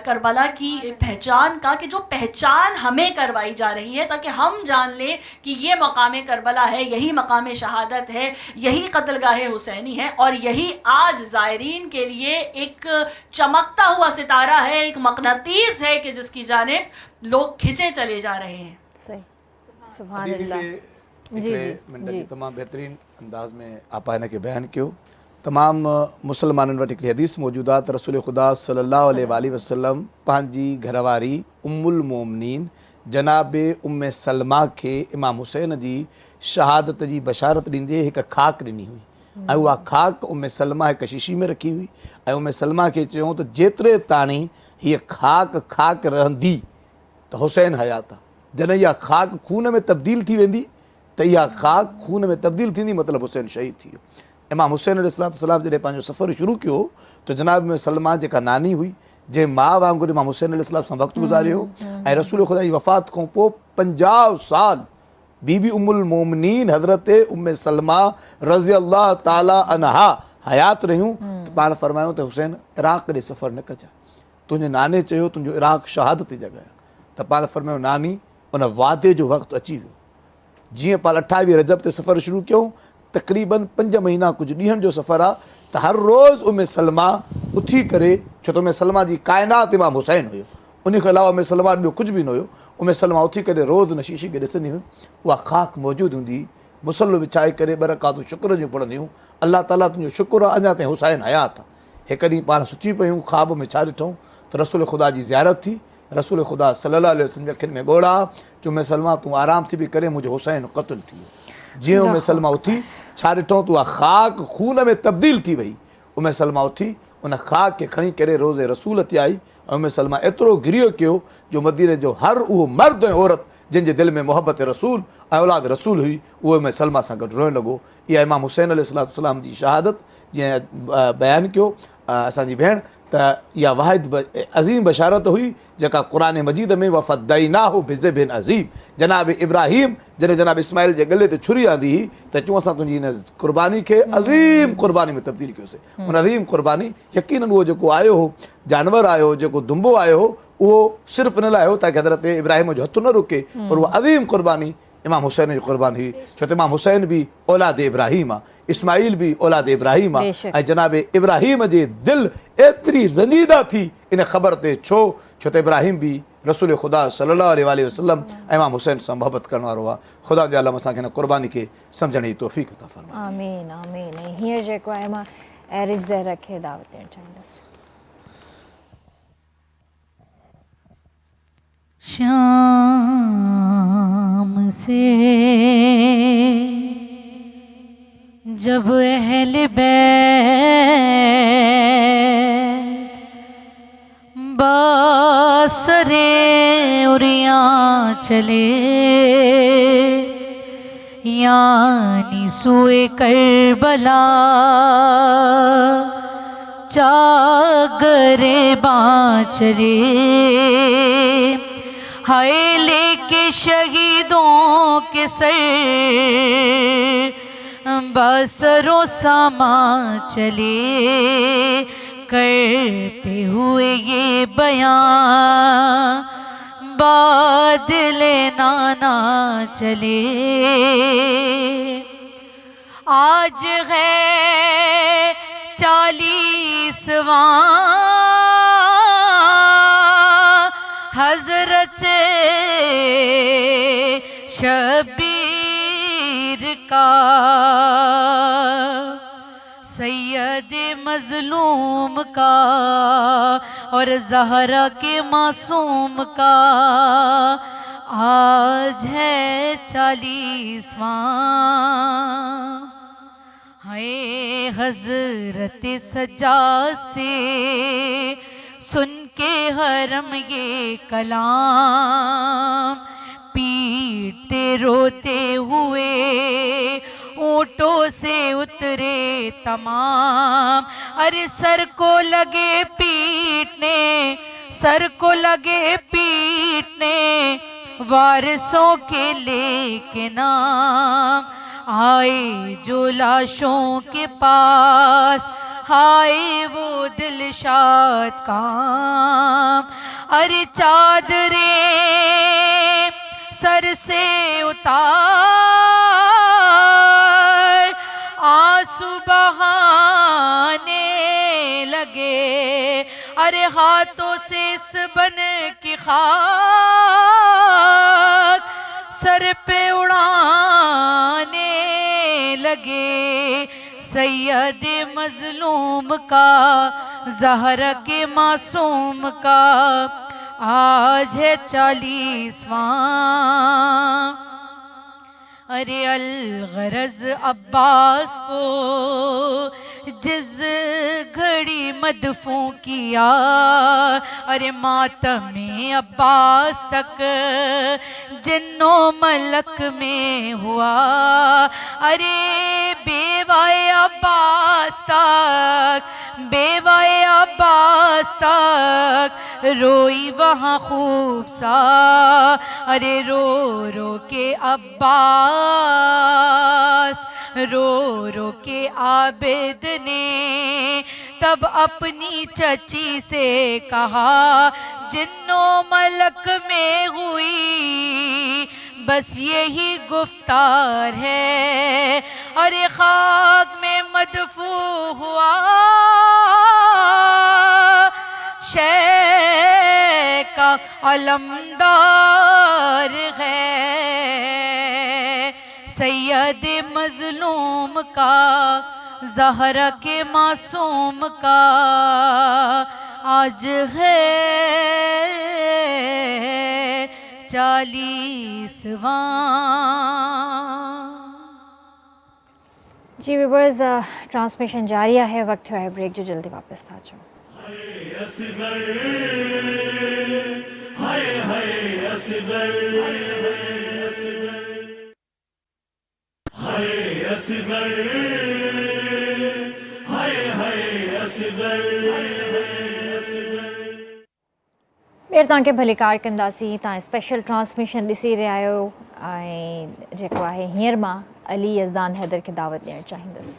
کربلا کی پہچان کا کہ جو پہچان ہمیں کروائی جا رہی ہے تاکہ ہم جان لیں کہ یہ مقام کربلا ہے, یہی مقام شہادت ہے, یہی قتل گاہ حسینی ہے, اور یہی آج زائرین کے لیے ایک چمکتا ہوا ستارہ ہے, ایک مقناطیس ہے کہ جس کی جانب لوگ کھنچے چلے جا رہے ہیں. صحیح, سبحان اللہ. جی تمام بہترین انداز میں آپ نے کے بیان کیو. تمام مسلمانوں وٹ ایک حدیث موجودات رسول خدا صلی اللہ علیہ وآلہ وسلم پانچی گھرواری ام المومنین جناب ام سلمہ کے امام حسین جی شہادت جی بشارت ڈیندے ایک خاک ڈنی ہوئی, ऐं उहा खाक उम सलमा हिकु शीशी में रखी हुई ऐं उम सलमा खे चयूं त जेतिरे ताणी हीअ खाक रहंदी त हुसैन हयात आहे. जॾहिं इहा खाक खून में तब्दील थी वेंदी त इहा खाक खून में तब्दील थींदी, मतिलबु हुसैन शहीद थी वियो. इमाम हुसैन अलैहिस्सलाम जॾहिं पंहिंजो सफ़र शुरू कयो त जनाब में सलमा जेका नानी हुई, जंहिं माउ वांगुरु इमाम हुसैन अलैहिस्सलाम सां वक़्तु गुज़ारियो ऐं रसूल ख़ुदा जी वफ़ात खां पोइ 50 साल बीबी उम्मुल मोमिनीन हज़रत उम्मे सलमा रज़ी अल्लाह ताला अन्हा हयात रहियूं त पाण फरमायूं त हुसैन इराक़ ॾे सफ़र न कजांइ. तुंहिंजे नाने चयो तुंहिंजो इराक़ शहादत जी जॻह आहे, त पाण फरमायूं नानी उन वादे जो वक़्तु अची वियो. जीअं पाण 28 रजब ते सफ़र शुरू कयूं, तक़रीबन 5 महीना कुझु ॾींहंनि जो सफ़र आहे, त हर रोज़ उम्मे सलमा उथी करे, छो त उम्मे सलमा जी काइनात इमाम हुसैन हुयो, उन खां अलावा उम्मे सलमा ॿियो कुझु बि न हुयो. उम्मे सलमा उथी करे रोज़ उन शीशी खे ॾिसंदी हुई, उहा खाक मौजूदु हूंदी, मुसलो विछाए करे 2 रकातूं शुक्र जूं पढ़ंदियूं, अलाह ताला तुंहिंजो शुक्र आहे अञा ताईं हुसैन हयात आहे. हिकु ॾींहुं पाण सुठी पियूं, ख़्वाब में छा ॾिठूं त रसूल ख़ुदा जी ज़ियारत थी. रसूल ख़ुदा सल्लल्लाहु अलैहि वसल्लम अखियुनि में ॻोढ़ा, चयो उम्मे सलमा तूं आराम थी बि करे, मुंहिंजो हुसैन क़त्ल थी वियो. जीअं उम्मे सलमा उथी छा ॾिठूं त उहा खाक खून में तब्दील थी वई. उम्मे सलमा उथी उन खाक खे खणी करे रोज़े रसूल ते आई ऐं उम्मे सलमा एतिरो गिरियो कयो जो मदीने जो हर उहो मर्द ऐं औरत जंहिंजे दिलि में मोहबत रसूल ऐं औलाद रसूल हुई, उहो उम्मे सलमा सां गॾु रोइणु लॻो. इहा इमाम हुसैन अलैहिस्सलाम जी शहादत जीअं बयानु कयो असांजी भेण, त इहा वाहिद अज़ीम बशारत हुई जेका क़ुरान मजीद में वफ़द्दैनाहु बिज़िबिन अज़ीम. जनाब इब्राहीम जॾहिं जनाब इस्माइल जे गले ते छुरी आंदी हुई त चूं असां तुंहिंजी हिन क़ुर्बानी खे अज़ीम क़ुर्बानी में तब्दील कयोसीं. उन अज़ीम क़ुर्बानी यकीनन उहो जेको आयो हो, जानवर आयो, जेको दुंबो आयो हो, उहो सिर्फ़ु इन लाइ हो ताकि हज़रत इब्राहिम जो हथु न रुके, पर उहा अज़ीम क़ुर्बानी इमाम हुसैन जी क़ुर्बानी हुई. छो त इमाम हुसैन बि औलाद इब्राहिम आहे, इस्माइल बि औलाद इब्राहिम आहे, ऐं जनाब इब्राहिम जे दिलि एतिरी रंजीदा थी इन ख़बर ते छो त इब्राहिम बि रसूल ख़ुदा सल्लल्लाहु अलैहि वसल्लम ऐं इमाम हुसैन सां मोहबत करण वारो आहे. ख़ुदा जे आलम असांखे हिन क़ुर्बानी खे सम्झण जी तौफ़ीक़ अता फ़रमाए. आमीन आमीन. हींअर जेको आहे मां एरिफ ज़हरा खे दावत ॾियणु चाहींदसि. शाम से जब अहले बैत बासरे उरियां चले, यानी सुए करबला चागरे बाँचले, हाय लेके शहीदों के सर बसरों सामा चले करते हुए ये बयां, बादल नाना चले। आज है 40वां हजरत शबीर का, सैयद मजलूम का और ज़हरा के मासूम का आज है 40वां। हाय हजरत सज्जाद से सुन के हरम ये कलाम, पीटते रोते हुए ऊँटों से उतरे तमाम। अरे सर को लगे पीटने, सर को लगे पीटने वारिसों के लेके नाम। आए जो लाशों के पास, हाय वो दिलशाद काम। अरे चादरें सर से उतार आंसू बहाने लगे, अरे हाथों से इस बन की खाक सर पे उड़ाने लगे। सैयद मजलूम का, ज़हरा के मासूम का आज है 40वां। अरे अलगरज अब्बास को जिस घड़ी मदफू किया, अरे मातमे अब्बास तक जिन्नो मलक में हुआ। अरे बेवाए अब्बास तक, बेवाए अब्बास तक रोई वहाँ खूब सा। अरे रो रो के अब्बास, रो रो के आबिद ने तब अपनी चची से कहा, जिन्नो मलक में हुई बस यही गुफ्तार है। अरे खाक में मदफू हुआ शे का अलमदार है। सैयद मजलूम का, ज़हरा के मासूम का आज है 40वां। जी व्यूवर्स, ट्रांसमिशन जारी है, वक्त हुआ है ब्रेक, जो जल्दी वापस आ जाओ। असगर हाय हाय असगर, हाय असगर, हाय हाय असगर। ॿेर तव्हांखे भली कारकंदासीं, तव्हां स्पेशल ट्रांसमिशन ॾिसी रहिया आहियो ऐं जेको आहे हींअर मां अली यज़दान हैदर खे दावत ॾियणु चाहींदसि।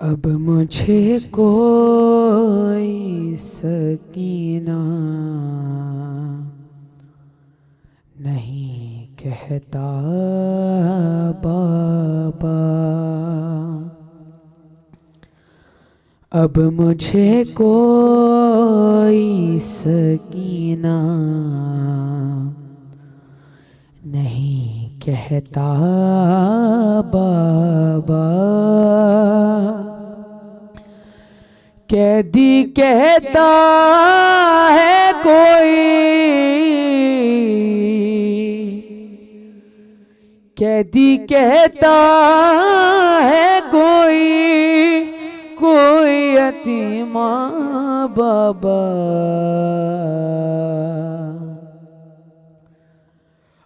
अब मुझे कोई सकीना नहीं कहता बाबा, अब मुझे कोई सकीना नहीं कहता बाबा। कैदी कहता है कोई, कैदी कहता है कोई, कोई यतीमा बाबा।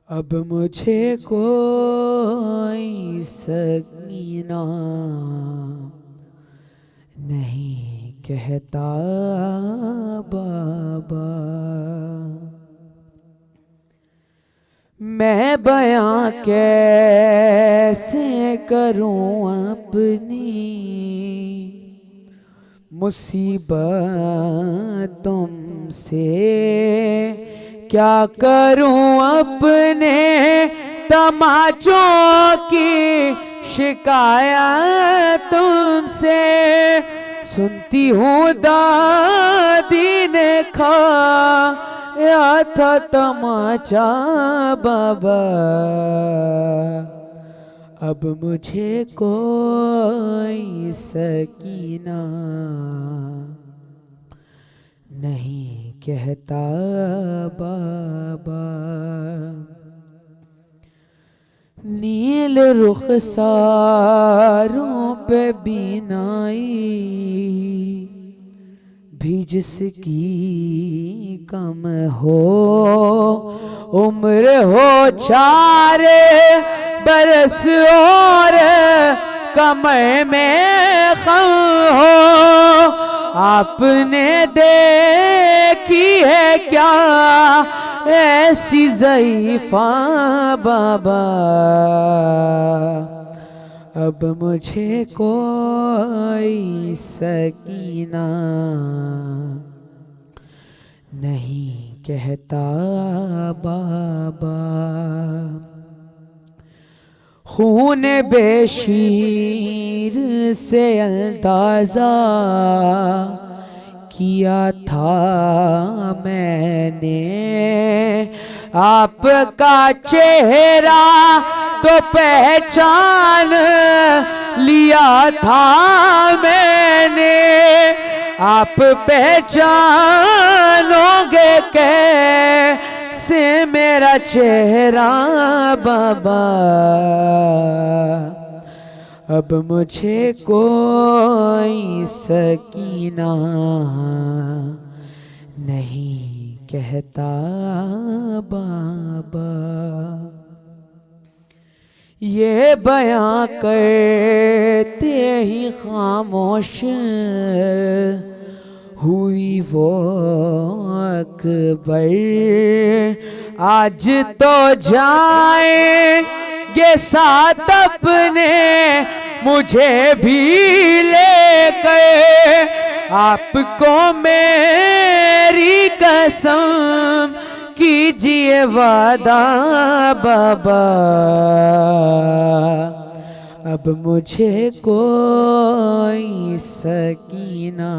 अब मुझे कोई सकीना नहीं कहता बाबा। میں بیاں کیسے کروں اپنی مصیبت تم سے، کیا کروں اپنے تماچوں کی شکایت تم سے، سنتی ہوں دادی نے کھایا تھا تماچا بابا، اب مجھے کوئی سکینہ نہیں کہتا بابا، نیل رخساروں پہ بینائی بھی جس کی کم ہو، عمر ہو 4 برس اور کمر میں خم ہو، آپ نے دیکھی ہے کیا ایسی ضعیفہ بابا، اب مجھے کوئی سکینہ نہیں کہتا بابا، خون بے شیر سے اندازہ کیا تھا میں نے، آپ کا چہرہ تو پہچان لیا تھا میں نے، آپ پہچانو گے کیسے میرا چہرہ بابا، اب مجھے کوئی سکینہ نہیں کہتا بابا، یہ بیاں کرتے ہی خاموش ہوئی وہ اکبر، آج تو جائیں گے ساتھ اپنے مجھے بھی لے کر، آپ کو میری قسم کیجئے وعدہ بابا، اب مجھے کوئی سکینہ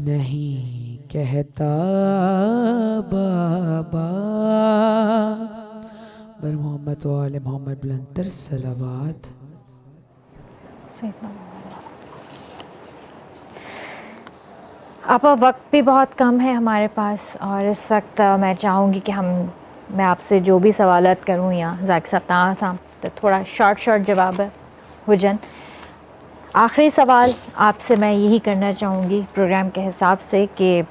نہیں کہتا بابا، بر محمد و آل محمد بلندر صلوات۔ آپ وقت بھی بہت کم ہے ہمارے پاس، اور اس وقت میں چاہوں گی کہ میں آپ سے جو بھی سوالات کروں یا ذاکر صاحب تو تھوڑا شارٹ جواب ہو جن۔ آخری سوال آپ سے میں یہی کرنا چاہوں گی پروگرام کے حساب سے کہ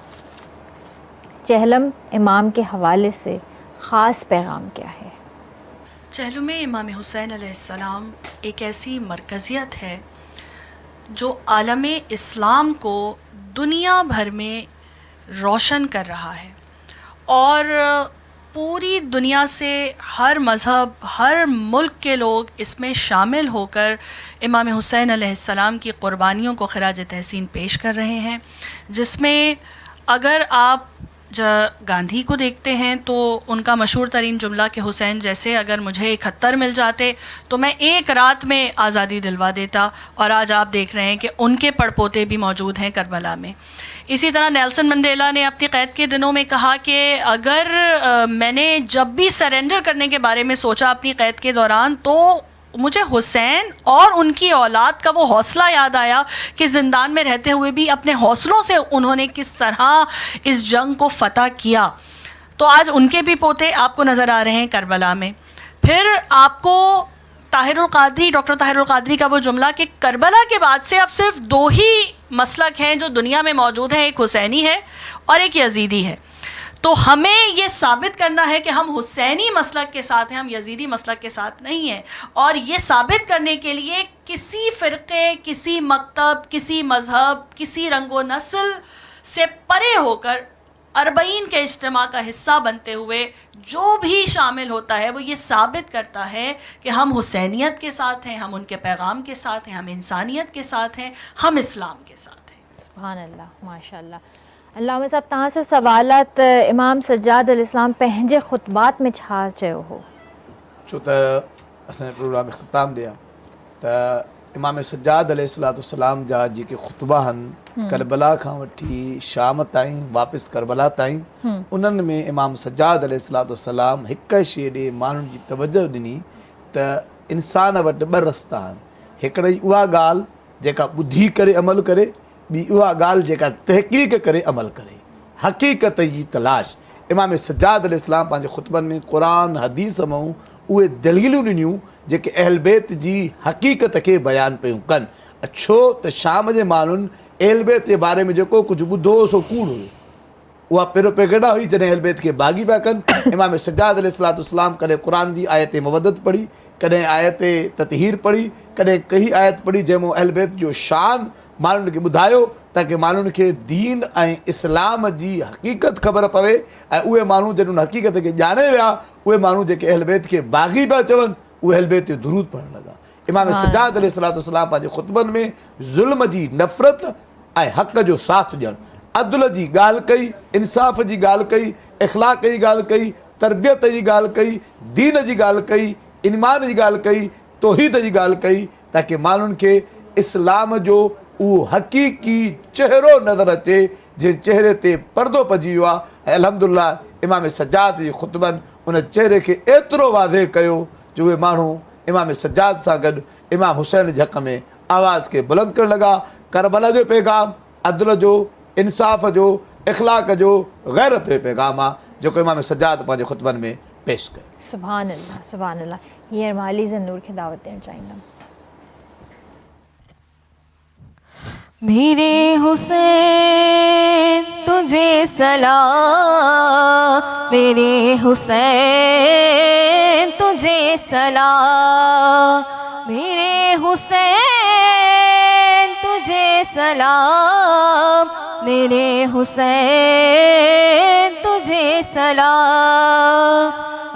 چہلم امام کے حوالے سے خاص پیغام کیا ہے؟ چہلم امام حسین علیہ السلام ایک ایسی مرکزیت ہے جو عالم اسلام کو دنیا بھر میں روشن کر رہا ہے، اور پوری دنیا سے ہر مذہب، ہر ملک کے لوگ اس میں شامل ہو کر امام حسین علیہ السلام کی قربانیوں کو خراج تحسین پیش کر رہے ہیں، جس میں اگر آپ گاندھی کو دیکھتے ہیں تو ان کا مشہور ترین جملہ کہ حسین جیسے اگر مجھے 71 مل جاتے تو میں ایک رات میں آزادی دلوا دیتا، اور آج آپ دیکھ رہے ہیں کہ ان کے پڑپوتے بھی موجود ہیں کربلا میں۔ اسی طرح نیلسن منڈیلا نے اپنی قید کے دنوں میں کہا کہ اگر میں نے جب بھی سرنڈر کرنے کے بارے میں سوچا اپنی قید کے دوران تو مجھے حسین اور ان کی اولاد کا وہ حوصلہ یاد آیا کہ زندان میں رہتے ہوئے بھی اپنے حوصلوں سے انہوں نے کس طرح اس جنگ کو فتح کیا۔ تو آج ان کے بھی پوتے آپ کو نظر آ رہے ہیں کربلا میں۔ پھر آپ کو ڈاکٹر طاہر القادری کا وہ جملہ کہ کربلا کے بعد سے اب صرف 2 ہی مسلک ہیں جو دنیا میں موجود ہیں، ایک حسینی ہے اور ایک یزیدی ہے۔ تو ہمیں یہ ثابت کرنا ہے کہ ہم حسینی مسلک کے ساتھ ہیں، ہم یزیدی مسلک کے ساتھ نہیں ہیں، اور یہ ثابت کرنے کے لیے کسی فرقے، کسی مکتب، کسی مذہب، کسی رنگ و نسل سے پرے ہو کر 40 کے اجتماع کا حصہ بنتے ہوئے جو بھی شامل ہوتا ہے وہ یہ ثابت کرتا ہے کہ ہم حسینیت کے ساتھ ہیں، ہم ان کے پیغام کے ساتھ ہیں، ہم انسانیت کے ساتھ ہیں، ہم اسلام کے ساتھ ہیں۔ سبحان اللہ، ماشاء اللہ۔ علامہ صاحب तव्हां से सवालात इमाम सज्जाद अलैहिस्सलाम पंहिंजे ख़ुतबात में छा चयो हो? छो त असांजे प्रोग्राम इख़्तिताम ॾिया त इमाम सज्जाद अलैहिस्सलाम जा जेके ख़ुतबा आहिनि करबला खां वठी शाम ताईं वापसि करबला ताईं, उन्हनि में इमाम सज्जाद अलैहिस्सलाम हिक शइ ॾे माण्हुनि जी तवजो ॾिनी त इंसान वटि 2 रस्ता आहिनि। हिकिड़ी उहा ॻाल्हि जेका ॿुधी करे अमल करे, ॿी उहा ॻाल्हि जेका तहक़ीक़ करे अमल करे, हक़ीक़त जी तलाश। इमाम सज्जाद अलैहिस्सलाम पंहिंजे ख़ुतबनि में क़ुरान हदीस मां उहे दलीलूं ॾिनियूं जेके अहल बैत जी हक़ीक़त खे बयानु पियूं कनि। छो त शाम जे माण्हुनि अहल बैत जे बारे में जेको कुझु ॿुधो सो कूड़ हुयो, उहा पहिरियों पेगड़ा हुई जॾहिं अहल बैत खे बाग़ी पिया कनि। इमाम सज्जाद अलैहिस्सलाम कॾहिं क़ुरान जी आयत मवदत पढ़ी, कॾहिं आयत ततहीर पढ़ी, कॾहिं कहिड़ी आयत पढ़ी जंहिंमें अहल बैत जो शान माण्हुनि खे ॿुधायो ताकी माण्हुनि खे दीन ऐं इस्लाम जी हक़ीक़त ख़बर पवे। ऐं उहे माण्हू जॾहिं उन हक़ीक़त खे ॼाणे विया, उहे माण्हू जेके अहल बैत खे बाग़ी पिया चवनि, उहे अहल बैत जो दुरूद पढ़णु लॻा। इमाम सज्जाद अलैहिस्सलाम पंहिंजे ख़ुतबनि में ज़ुल्म जी नफ़रत ऐं हक़ जो साथ ॾियणु, अदल जी ॻाल्हि कई, इंसाफ़ जी ॻाल्हि कई, इख़लाक़ जी ॻाल्हि कई, तरबियत जी ॻाल्हि कई, दीन जी ॻाल्हि कई, ईमान जी ॻाल्हि कई, तौहीद जी ॻाल्हि कई, ताकी माण्हुनि खे इस्लाम जो उहो हक़ीक़ी चहिरो नज़र अचे जंहिं चहिरे ते पर्दो पइजी वियो आहे। ऐं अल्हम्दुलिल्लाह इमाम सज्जाद जी ख़ुतबनि उन चहिरे खे एतिरो वाज़े कयो जो उहे माण्हू इमाम सज्जाद सां गॾु इमाम हुसैन जे हक़ में आवाज़ खे बुलंद करणु लॻा। करबला जो पैगाम अदल जो, इंसाफ़ जो, इख़लाक़ जो, गैरत जो पैगाम आहे जेको इमाम सज्जाद पंहिंजे ख़ुतबनि में पेश कयो। सुभान अल्लाह, सुभान अल्लाह। हींअर मां अली ज़न्नूर खे दावत ॾियणु चाहींदमि। मेरे हुसैन तुझे सलाम, मेरे हुसैन तुझे सलाम, मेरे हुसैन तुझे सलाम, मेरे हुसैन तुझे सलाम।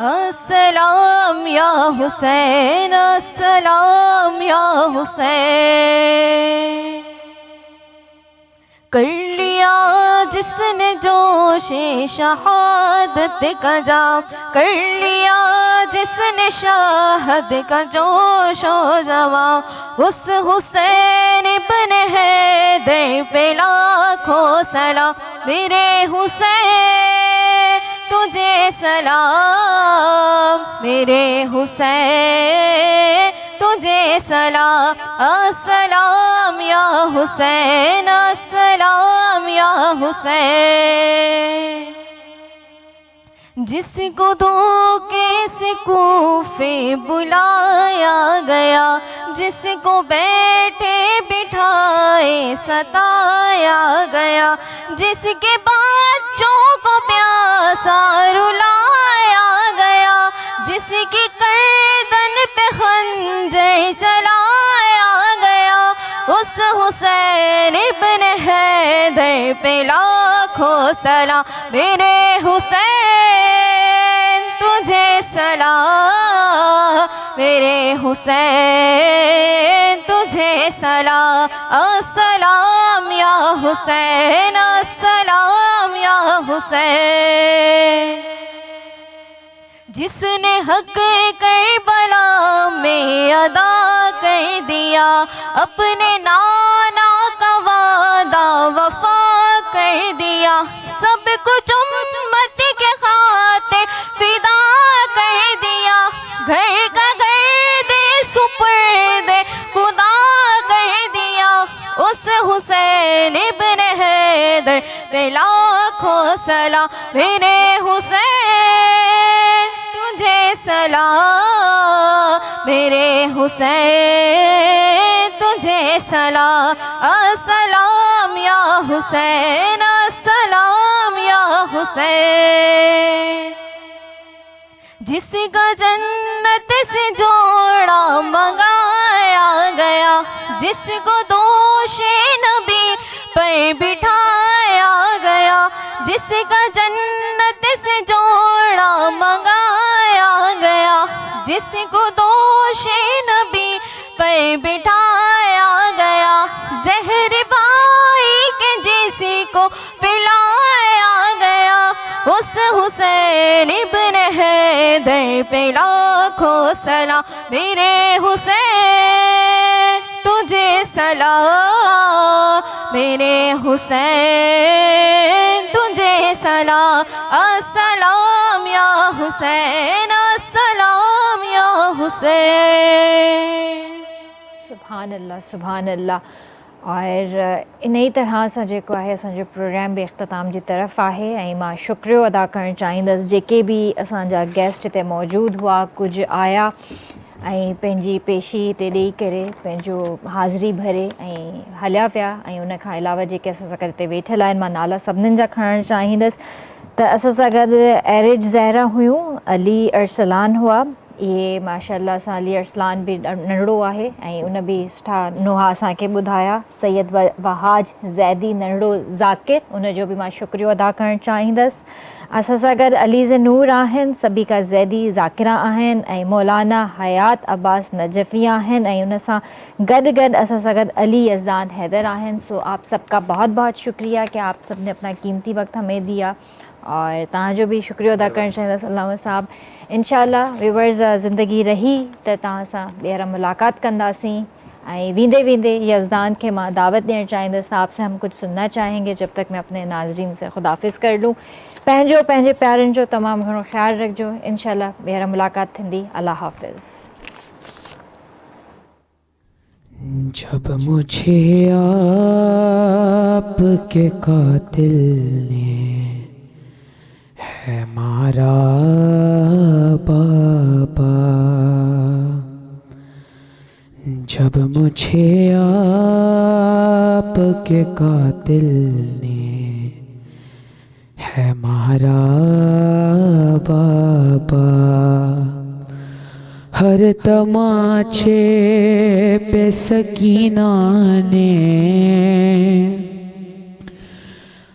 अस्सलाम या हुसैन, अस्सलाम या हुसैन। कर लिया जिसने जोशे शहादत का जाम, कर लिया जिसने शहादत का जोश ओ जवाम, उस हुसैन इब्न हैदर पे लाखों सलाम। मेरे हुसैन तुझे सलाम, मेरे हुसैन तुझे सलाम। अस्सलाम या हुसैन, अस्सलाम या हुसैन। जिसको धोखे से कूफे बुलाया गया, जिसको बैठे बिठाए सताया गया, जिसके बच्चों को प्यासा रुलाया गया, जिसकी गर्दन पे खंजर चलाया गया, उस हुसैन इब्न हैदर पे लाखों सलाम। मेरे हुसैन तुझे सलाम, मेरे हुसैन तुझे सलाम। अस्सलाम या हुसैन, अस्सलाम या हुसैन। जिसने हक करबला में अदा कर दिया, अपने नाना का वादा वफा कर दिया, सब कुछ उम्मत के खातिर फिदा कर दिया, घर का गर्द सुपर्द खुदा कर दिया, उस हुसैन इब्न हैदर पे लाखों सलाम। मेरे हुसैन तुझे सलाम, मेरे हुसैन तुझे सलाम। अस्सलाम या हुसैन, अस्सलाम या हुसैन। जिसका जन्नत से जोड़ा मंगाया गया, जिसको दोषे नबी पर बिठाया गया, जिस جس کا جنت سے جوڑا منگایا گیا، جس کو دوش نبی پر بٹھایا گیا، زہر بائی کے جیسی کو پلایا گیا، اس حسین ابن حیدر پہ لاکھوں سلام، میرے حسین تجھے سلام، میرے حسین تجھے سلام، السلام یا حسین، السلام یا حسین۔ سبحان اللہ سبحان اللہ۔ اور انہی طرح सां जेको आहे असांजो प्रोग्राम बि इख़्तिताम जी तरफ़ आहे ऐं मां शुक्रियो अदा करणु चाहींदसि जेके बि असांजा गेस्ट हिते मौजूदु हुआ, कुझु आया ऐं पंहिंजी पेशी हिते ॾेई करे पंहिंजो हाज़िरी भरे ऐं हलिया विया, ऐं उन खां अलावा जेके असां सां गॾु हिते वेठल आहिनि, मां नाला सभिनीनि जा खणणु चाहींदसि। त असां सां गॾु एरिज ज़हरा हुयूं, अली अरसलान हुआ, इहे माशाअल्लाह सां अली अरसलान बि नंढड़ो आहे ऐं उन बि सुठा नुहा असांखे ॿुधाया। सैयद वहाज ज़ैदी नंढड़ो ज़ाकिर, उन जो बि मां शुक्रियो अदा करणु चाहींदसि। असां सां गॾु अलीज़ नूर आहिनि, सबीका ज़ैदी ज़ाकिरा आहिनि ऐं मौलाना हयात अब्बास नजफ़ी आहिनि ऐं उन सां गॾु गॾु असां सां गॾु अली यज़दान हैदर आहिनि। सो आप सबका बहुत बहुत शुक्रिया कि आप सब ने अपना कीमती वक्त हमें दिया, और तव्हांजो बि शुक्रियो अदा करणु चाहींदसि अल्लामा साहब। इंशाअल्लाह व्यूअर्स ज़िंदगी रही त तव्हां सां ॿीहर मुलाक़ात कंदासीं, ऐं वेंदे वेंदे यज़दान के मां दावत ॾियणु चाहींदसि, आपसे हम कुछ सुनना चाहेंगे, जब तक मैं अपने नाज़रीन से खुदाफिज़ कर लूँ। पंहिंजो पंहिंजे प्यारनि जो तमामु घणो ख़्यालु रखिजो। इंशाअल्लाह ॿीहर मुलाक़ात थींदी। अल्लाह हाफ़िज़। जब मुझे आपके कातिल ने है मारा बाबा, जब मुझे आपके कातिल ने है मारा बाबा, हर तमाचे पे सकीना ने,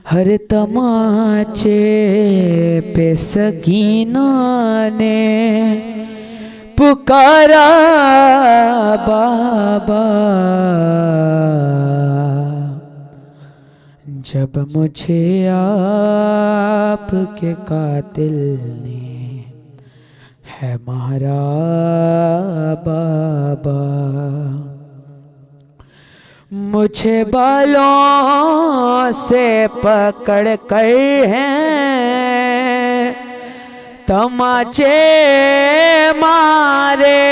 हर तमाचे पे सकीना ने पुकारा बाबा, जब मुझे आपके कातिल ने है मारा बाबा, मुझे बालों से पकड़ कर हैं तमाचे मारे,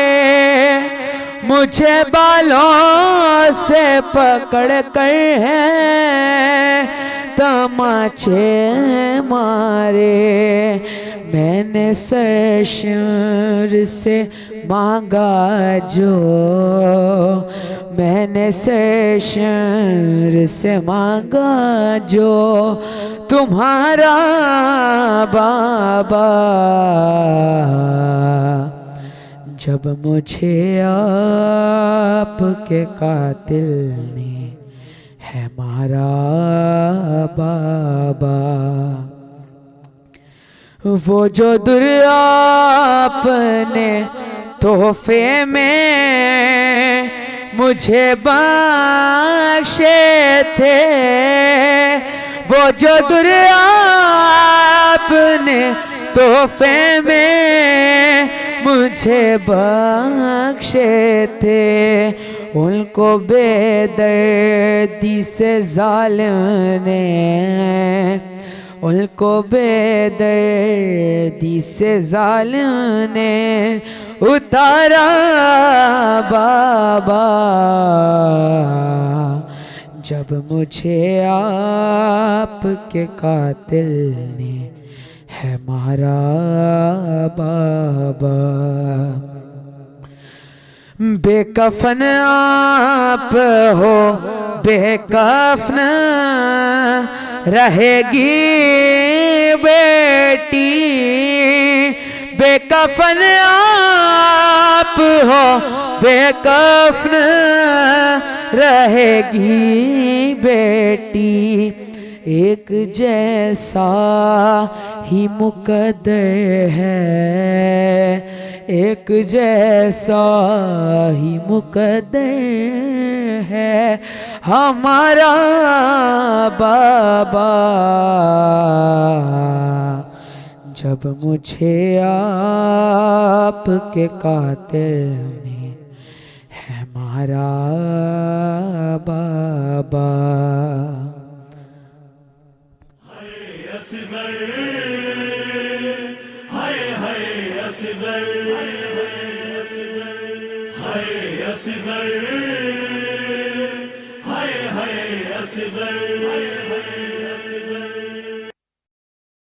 मुझे बालों से पकड़ कर हैं तमाचे मारे, मैंने सरशर से मांगा जो, मैंने सरशर से मांगा जो तुम्हारा बाबा, जब मुझे आपके कातिल ने है मारा बाबा, वो जो दुर आपने तोहफे में मुझे बख्शे थे, वो जो दुर आपने तोहफे में मुझे बख्शे थे, उनको बेदर्दी से जालिम ने, उनको बेदर्दी से जालिम ने उतारा बाबा, जब मुझे आपके कातिल ने है मारा बाबा, बेकफन आप हो बेकफन रहेगी बेटी, बेकफन आप हो बेकफन रहेगी बेटी, ایک جیسا ہی مقدر ہے، ایک جیسا ہی مقدر ہے ہمارا بابا، جب مجھے آپ کے قاتل نے ہے مارا بابا. اصغر ہائے اصغر ہائے اصغر